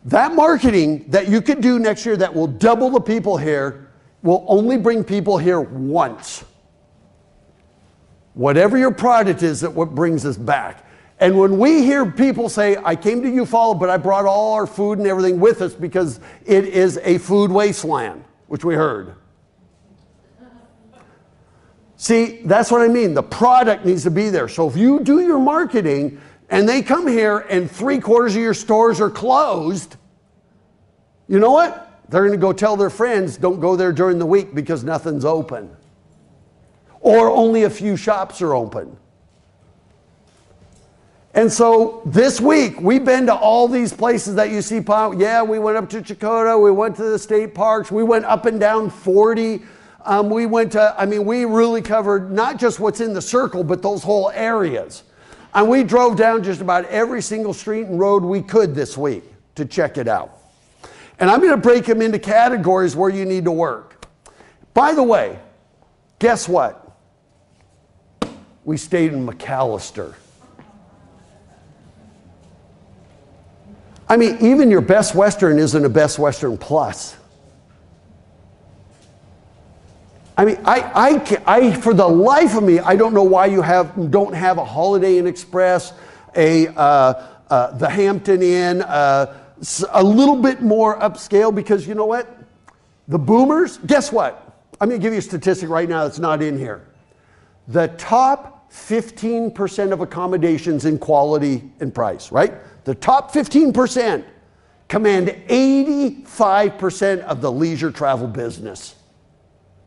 That marketing that you could do next year that will double the people here will only bring people here once. Whatever your product is, that what brings us back. And when we hear people say, I came to Eufaula, but I brought all our food and everything with us because it is a food wasteland, which we heard. See, that's what I mean. The product needs to be there. So if you do your marketing and they come here and 3/4 of your stores are closed, you know what? They're going to go tell their friends, don't go there during the week because nothing's open. Or only a few shops are open. And so this week, we've been to all these places that you see pop. Yeah, we went up to Chakotah. We went to the state parks. We went up and down 40. We went to, we really covered not just what's in the circle, but those whole areas. And we drove down just about every single street and road we could this week to check it out. And I'm going to break them into categories where you need to work. By the way, guess what? We stayed in McAllister. I mean, even your Best Western isn't a Best Western Plus. I mean, I for the life of me, I don't know why you don't have a Holiday Inn Express, the Hampton Inn, a little bit more upscale, because you know what? The boomers, guess what? I'm going to give you a statistic right now that's not in here. The top 15% of accommodations in quality and price, right? The top 15% command 85% of the leisure travel business.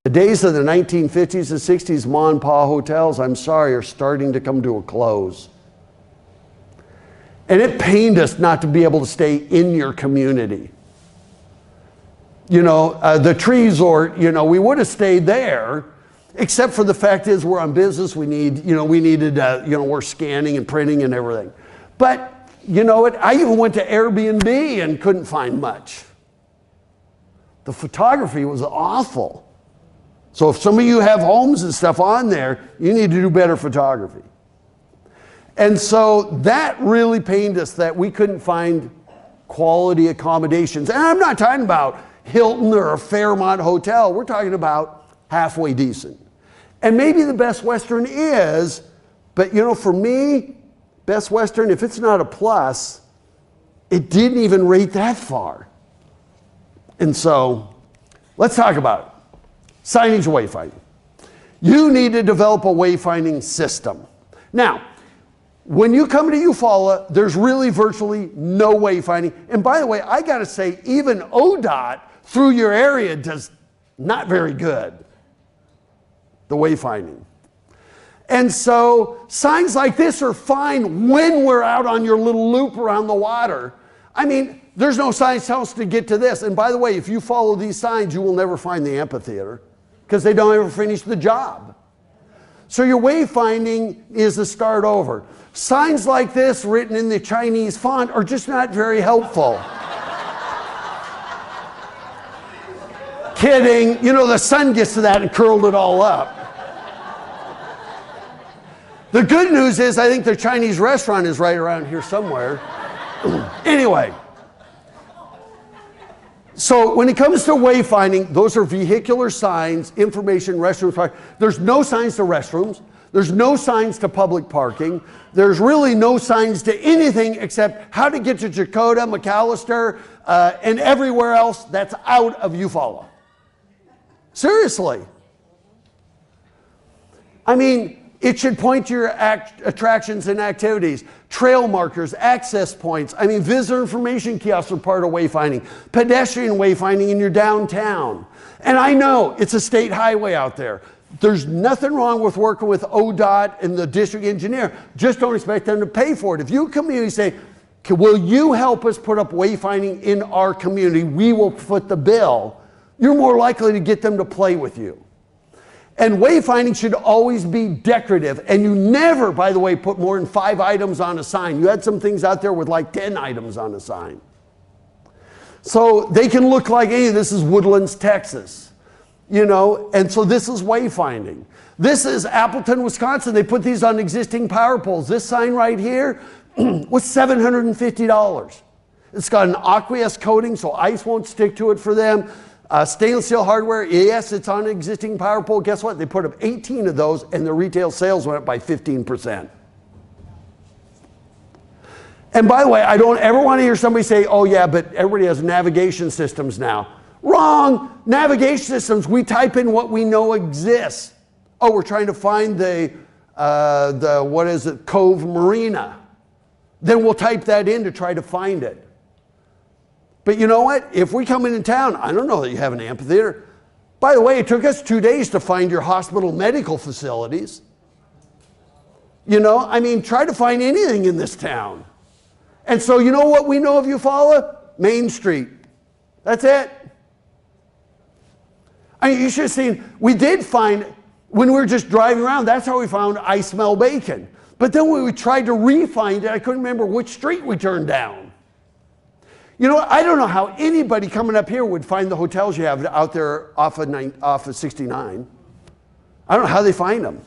The days of the 1950s and 60s ma and pa hotels, I'm sorry, are starting to come to a close. And it pained us not to be able to stay in your community. You know, the Tree Resort, you know, we would have stayed there, except for the fact is we're on business. We needed, we're scanning and printing and everything. But you know what? I even went to Airbnb and couldn't find much. The photography was awful. So if some of you have homes and stuff on there, you need to do better photography. And so that really pained us that we couldn't find quality accommodations. And I'm not talking about Hilton or a Fairmont hotel. We're talking about halfway decent. And maybe the Best Western is, but you know, for me, Best Western, if it's not a plus, it didn't even rate that far. And so let's talk about it. Signage wayfinding. You need to develop a wayfinding system. Now, when you come to Eufaula, there's really virtually no wayfinding. And by the way, I got to say, even ODOT through your area does not very good, the wayfinding. And so signs like this are fine when we're out on your little loop around the water. I mean, there's no signs telling us to get to this. And by the way, if you follow these signs, you will never find the amphitheater because they don't ever finish the job. So your wayfinding is to start over. Signs like this written in the Chinese font are just not very helpful. Kidding. You know, the sun gets to that and curled it all up. The good news is I think the Chinese restaurant is right around here somewhere. Anyway. So when it comes to wayfinding, those are vehicular signs, information, restrooms. There's no signs to restrooms. There's no signs to public parking. There's really no signs to anything except how to get to Chakotah, McAllister, and everywhere else that's out of Eufaula. Seriously. I mean, it should point to your attractions and activities, trail markers, access points. I mean, visitor information kiosks are part of wayfinding, pedestrian wayfinding in your downtown. And I know it's a state highway out there. There's nothing wrong with working with ODOT and the district engineer. Just don't expect them to pay for it. If you come here and say, will you help us put up wayfinding in our community? We will foot the bill. You're more likely to get them to play with you. And wayfinding should always be decorative. And you never, by the way, put more than 5 items on a sign. You had some things out there with like 10 items on a sign. So they can look like, hey, this is Woodlands, Texas. You know, and so this is wayfinding. This is Appleton, Wisconsin. They put these on existing power poles. This sign right here was $750. It's got an aqueous coating so ice won't stick to it for them. Stainless steel hardware, yes, it's on an existing power pole. Guess what? They put up 18 of those and the retail sales went up by 15%. And by the way, I don't ever want to hear somebody say, oh yeah, but everybody has navigation systems now. Wrong. Navigation systems, we type in what we know exists. Oh, we're trying to find the what is it, Cove Marina. Then we'll type that in to try to find it. But you know what? If we come into town, I don't know that you have an amphitheater. By the way, it took us 2 days to find your hospital medical facilities. You know, I mean, try to find anything in this town. And so you know what we know of Eufaula? Main Street. That's it. I mean, you should have seen, we did find, when we were just driving around, that's how we found I Smell Bacon. But then when we tried to re-find it, I couldn't remember which street we turned down. You know, I don't know how anybody coming up here would find the hotels you have out there off of 69. I don't know how they find them.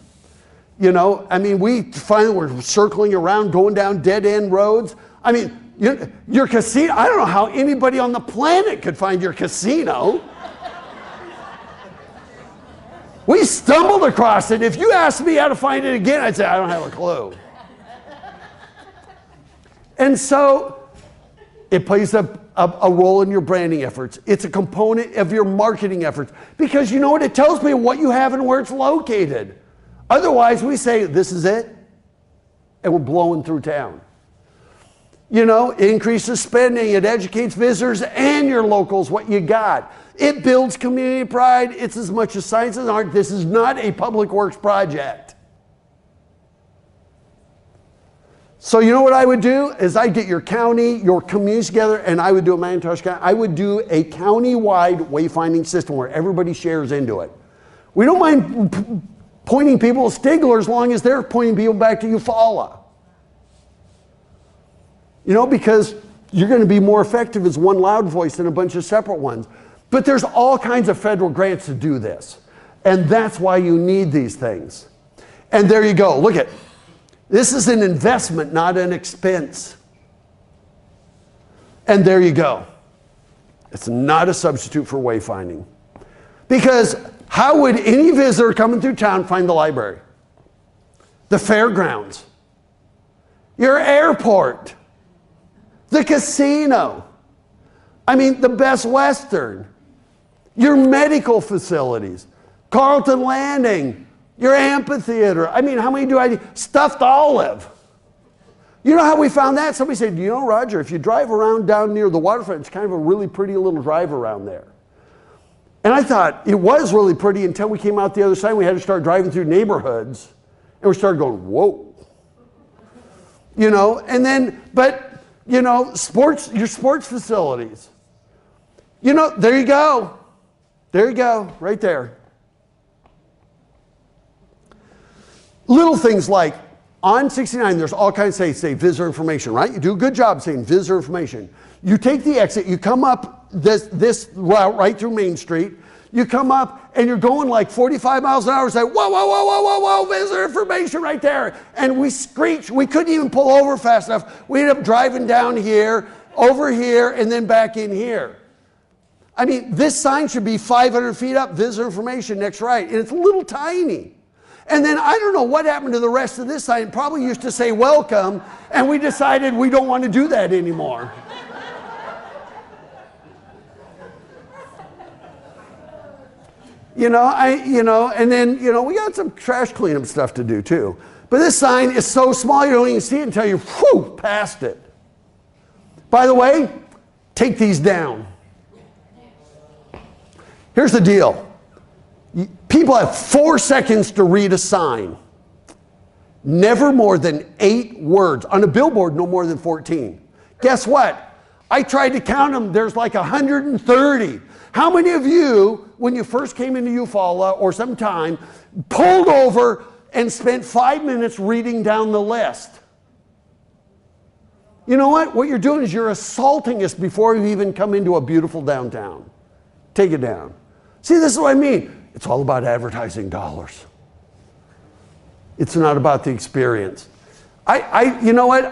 You know, I mean, we find we're circling around, going down dead-end roads. I mean, your casino, I don't know how anybody on the planet could find your casino. We stumbled across it. If you asked me how to find it again, I'd say, I don't have a clue. And so it plays a role in your branding efforts. It's a component of your marketing efforts. Because you know what? It tells me what you have and where it's located. Otherwise, we say, this is it, and we're blowing through town. You know, it increases spending. It educates visitors and your locals what you got. It builds community pride. It's as much as science and art. This is not a public works project. So you know what I would do is I'd get your county, your communities together, and I would do a McIntosh County. I would do a county-wide wayfinding system where everybody shares into it. We don't mind pointing people to Stigler as long as they're pointing people back to Eufaula. You know, because you're going to be more effective as one loud voice than a bunch of separate ones. But there's all kinds of federal grants to do this. And that's why you need these things. And there you go. Look at this is an investment, not an expense. And there you go. It's not a substitute for wayfinding. Because how would any visitor coming through town find the library? The fairgrounds, your airport, the casino, I mean, the Best Western, your medical facilities, Carlton Landing, your amphitheater. I mean, how many do I need? Stuffed Olive. You know how we found that? Somebody said, you know, Roger, if you drive around down near the waterfront, it's kind of a really pretty little drive around there. And I thought it was really pretty until we came out the other side. We had to start driving through neighborhoods. And we started going, whoa. You know, and then, but, you know, your sports facilities. You know, there you go. There you go, right there. Little things like, on 69, there's all kinds of say visitor information, right? You do a good job saying visitor information. You take the exit, you come up this route right through Main Street. You come up and you're going like 45 miles an hour. It's like, whoa, whoa, whoa, whoa, whoa, whoa, visitor information right there. And we screeched. We couldn't even pull over fast enough. We ended up driving down here, over here, and then back in here. I mean, this sign should be 500 feet up, visitor information next right. And it's a little tiny. And then I don't know what happened to the rest of this sign. It probably used to say welcome, and we decided we don't want to do that anymore. And then, we got some trash cleanup stuff to do too. But this sign is so small you don't even see it until you're past it. By the way, take these down. Here's the deal. People have 4 seconds to read a sign. Never more than 8 words. On a billboard, no more than 14. Guess what? I tried to count them. There's like 130. How many of you, when you first came into Eufaula or sometime, pulled over and spent 5 minutes reading down the list? You know what? What you're doing is you're assaulting us before you even come into a beautiful downtown. Take it down. See, this is what I mean. It's all about advertising dollars. It's not about the experience. You know what?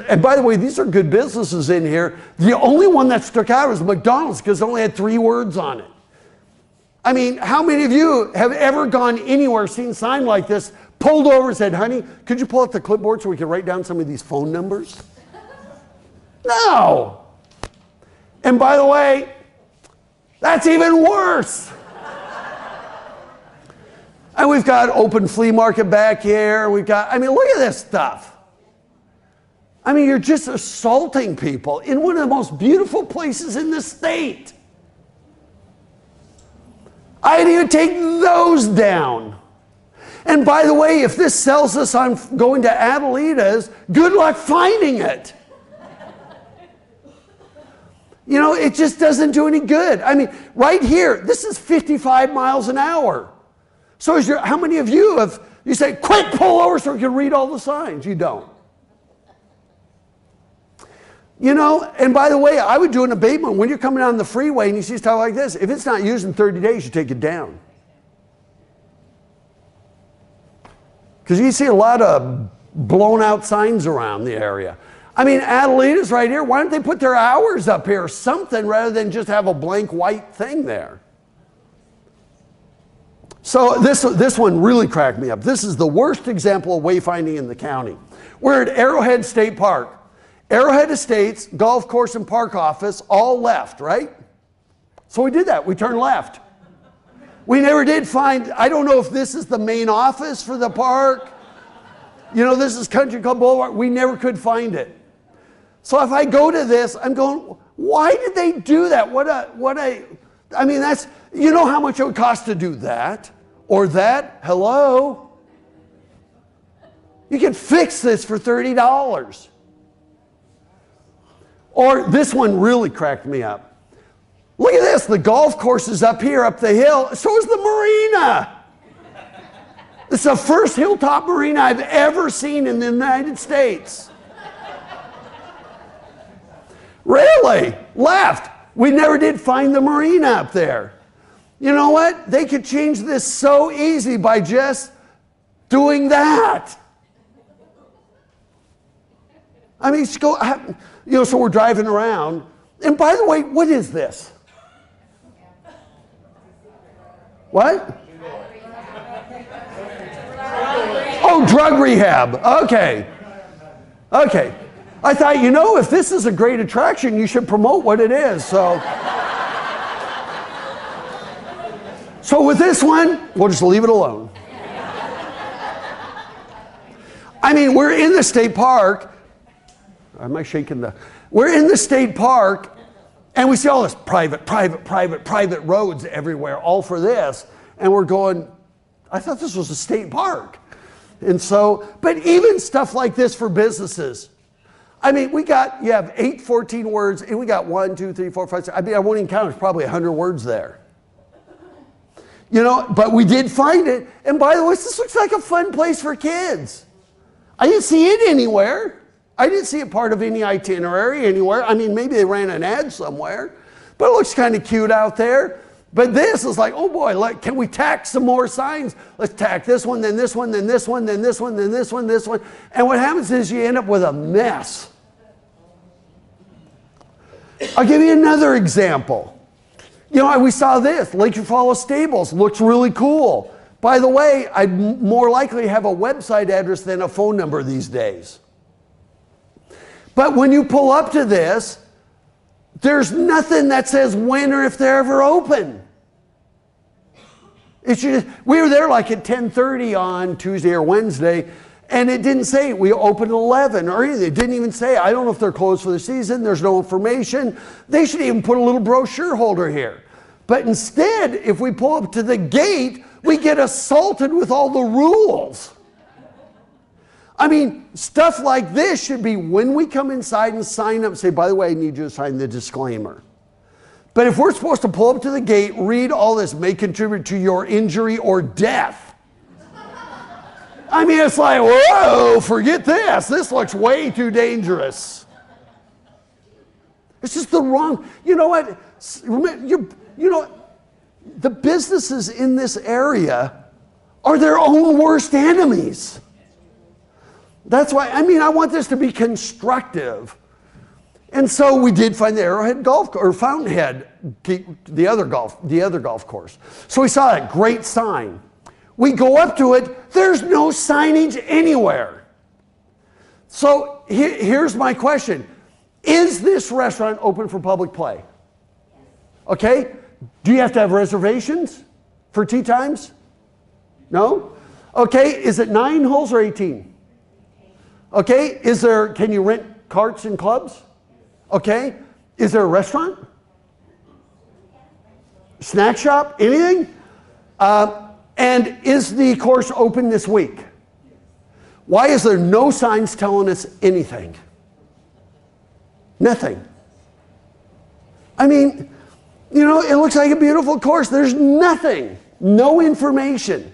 And by the way, these are good businesses in here. The only one that stuck out was McDonald's because it only had 3 words on it. I mean, how many of you have ever gone anywhere, seen a sign like this, pulled over and said, honey, could you pull up the clipboard so we can write down some of these phone numbers? No. And by the way, that's even worse. And we've got open flea market back here. Look at this stuff. I mean, you're just assaulting people in one of the most beautiful places in the state. I didn't even take those down. And by the way, if this sells us on going to Adelita's, good luck finding it. You know, it just doesn't do any good. I mean, right here, this is 55 miles an hour. So how many of you you say, quick, pull over so we can read all the signs? You don't. You know, and by the way, I would do an abatement when you're coming down the freeway and you see stuff like this. If it's not used in 30 days, you take it down. Because you see a lot of blown out signs around the area. I mean, Adelita's right here. Why don't they put their hours up here or something rather than just have a blank white thing there? So this one really cracked me up. This is the worst example of wayfinding in the county. We're at Arrowhead State Park. Arrowhead Estates, golf course and park office, all left, right? So we did that. We turned left. We never did find, I don't know if this is the main office for the park. You know, this is Country Club Boulevard. We never could find it. So if I go to this, I'm going, why did they do that? I mean, that's, you know how much it would cost to do that? Or that? Hello? You can fix this for $30. Or this one really cracked me up. Look at this. The golf course is up here, up the hill. So is the marina. It's the first hilltop marina I've ever seen in the United States. Really? Left. We never did find the marina up there. You know what? They could change this so easy by just doing that. I mean, so we're driving around. And by the way, what is this? What? Oh, drug rehab. Okay. I thought, if this is a great attraction, you should promote what it is. So with this one, we'll just leave it alone. I mean, we're in the state park. Am I shaking We're in the state park, and we see all this private roads everywhere, all for this. And we're going, I thought this was a state park. And so, but even stuff like this for businesses. I mean, you have 8, 14 words, and we got 1, 2, 3, 4, 5, 6. I mean, I won't even count. There's probably 100 words there. But we did find it. And by the way, this looks like a fun place for kids. I didn't see it anywhere. I didn't see it part of any itinerary anywhere. I mean, maybe they ran an ad somewhere, but it looks kind of cute out there. But this is like, oh boy, can we tack some more signs? Let's tack this one, then this one, then this one, then this one, then this one, this one. And what happens is you end up with a mess. I'll give you another example. We saw this, Lake Eufaula Stables, looks really cool. By the way, I'd more likely have a website address than a phone number these days. But when you pull up to this, there's nothing that says when or if they're ever open. We were there like at 10:30 on Tuesday or Wednesday, and it didn't say we open at 11 or anything. It didn't even say, I don't know if they're closed for the season. There's no information. They should even put a little brochure holder here. But instead, if we pull up to the gate, we get assaulted with all the rules. I mean, stuff like this should be when we come inside and sign up, say, by the way, I need you to sign the disclaimer. But if we're supposed to pull up to the gate, read all this may contribute to your injury or death. I mean, it's like, whoa, forget this. This looks way too dangerous. It's just the wrong, you know what? the businesses in this area are their own worst enemies. That's why, I mean, I want this to be constructive. And so we did find the Arrowhead Golf or Fountainhead, the other golf course. So we saw that great sign. We go up to it, there's no signage anywhere. So here's my question. Is this restaurant open for public play? Okay. Do you have to have reservations for tea times? No? Okay. Is it 9 holes or 18? Okay. Can you rent carts and clubs? Okay. Is there a restaurant? Snack shop? Anything? And is the course open this week? Why is there no signs telling us anything? Nothing. I mean, you know, it looks like a beautiful course. There's nothing. No information.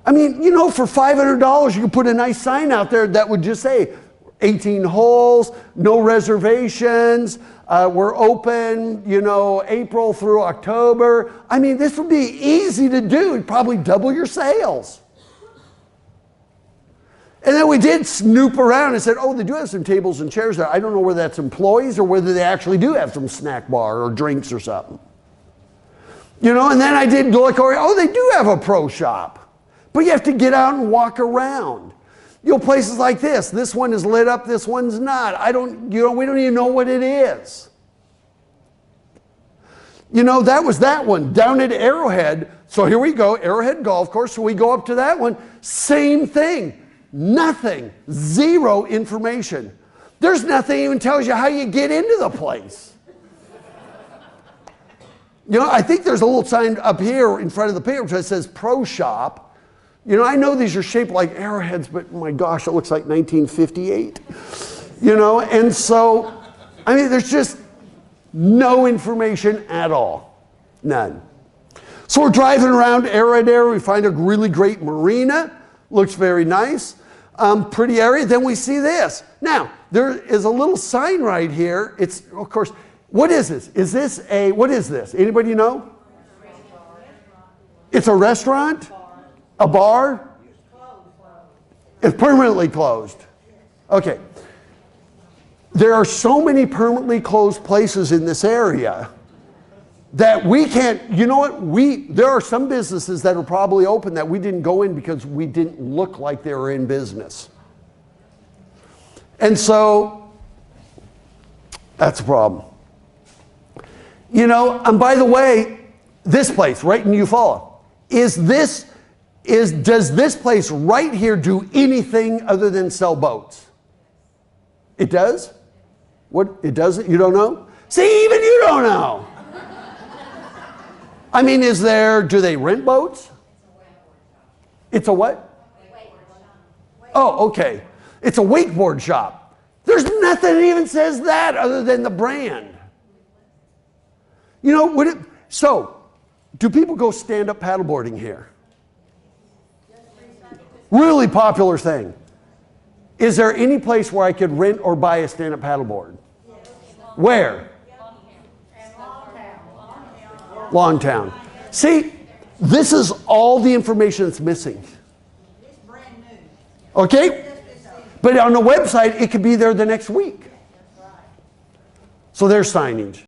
I mean, you know, for $500, you could put a nice sign out there that would just say 18 holes, no reservations, we're open, you know, April through October. I mean, this would be easy to do. It'd probably double your sales. And then we did snoop around and said, oh, they do have some tables and chairs there. I don't know whether that's employees or whether they actually do have some snack bar or drinks or something. You know, and then I did look, oh, they do have a pro shop. But you have to get out and walk around. You know, places like this one is lit up, this one's not. We don't even know what it is. You know, that was that one down at Arrowhead. So here we go, Arrowhead Golf Course. So we go up to that one, same thing. Nothing, zero information. There's nothing even tells you how you get into the place. You know, I think there's a little sign up here in front of the picture that says Pro Shop. You know, I know these are shaped like arrowheads, but my gosh, it looks like 1958. You know, and so, I mean, there's just no information at all. None. So we're driving around Arrowhead area. We find a really great marina. Looks very nice. Pretty area. Then we see this. Now, there is a little sign right here. It's, of course, what is this? What is this? Anybody know? It's a restaurant? A bar? It's permanently closed. Okay. There are so many permanently closed places in this area that we can't, you know what? There are some businesses that are probably open that we didn't go in because we didn't look like they were in business. And so, that's a problem. You know, and by the way, this place right in Eufaula, does this place right here do anything other than sell boats? It does? What, it doesn't? You don't know? See, even you don't know. I mean, do they rent boats? It's a what? Oh, okay. It's a wakeboard shop. There's nothing that even says that other than the brand. You know, so, do people go stand-up paddleboarding here? Really popular thing. Is there any place where I could rent or buy a stand-up paddleboard? Where? Longtown. See, this is all the information that's missing. Okay? But on the website, it could be there the next week. So there's signage.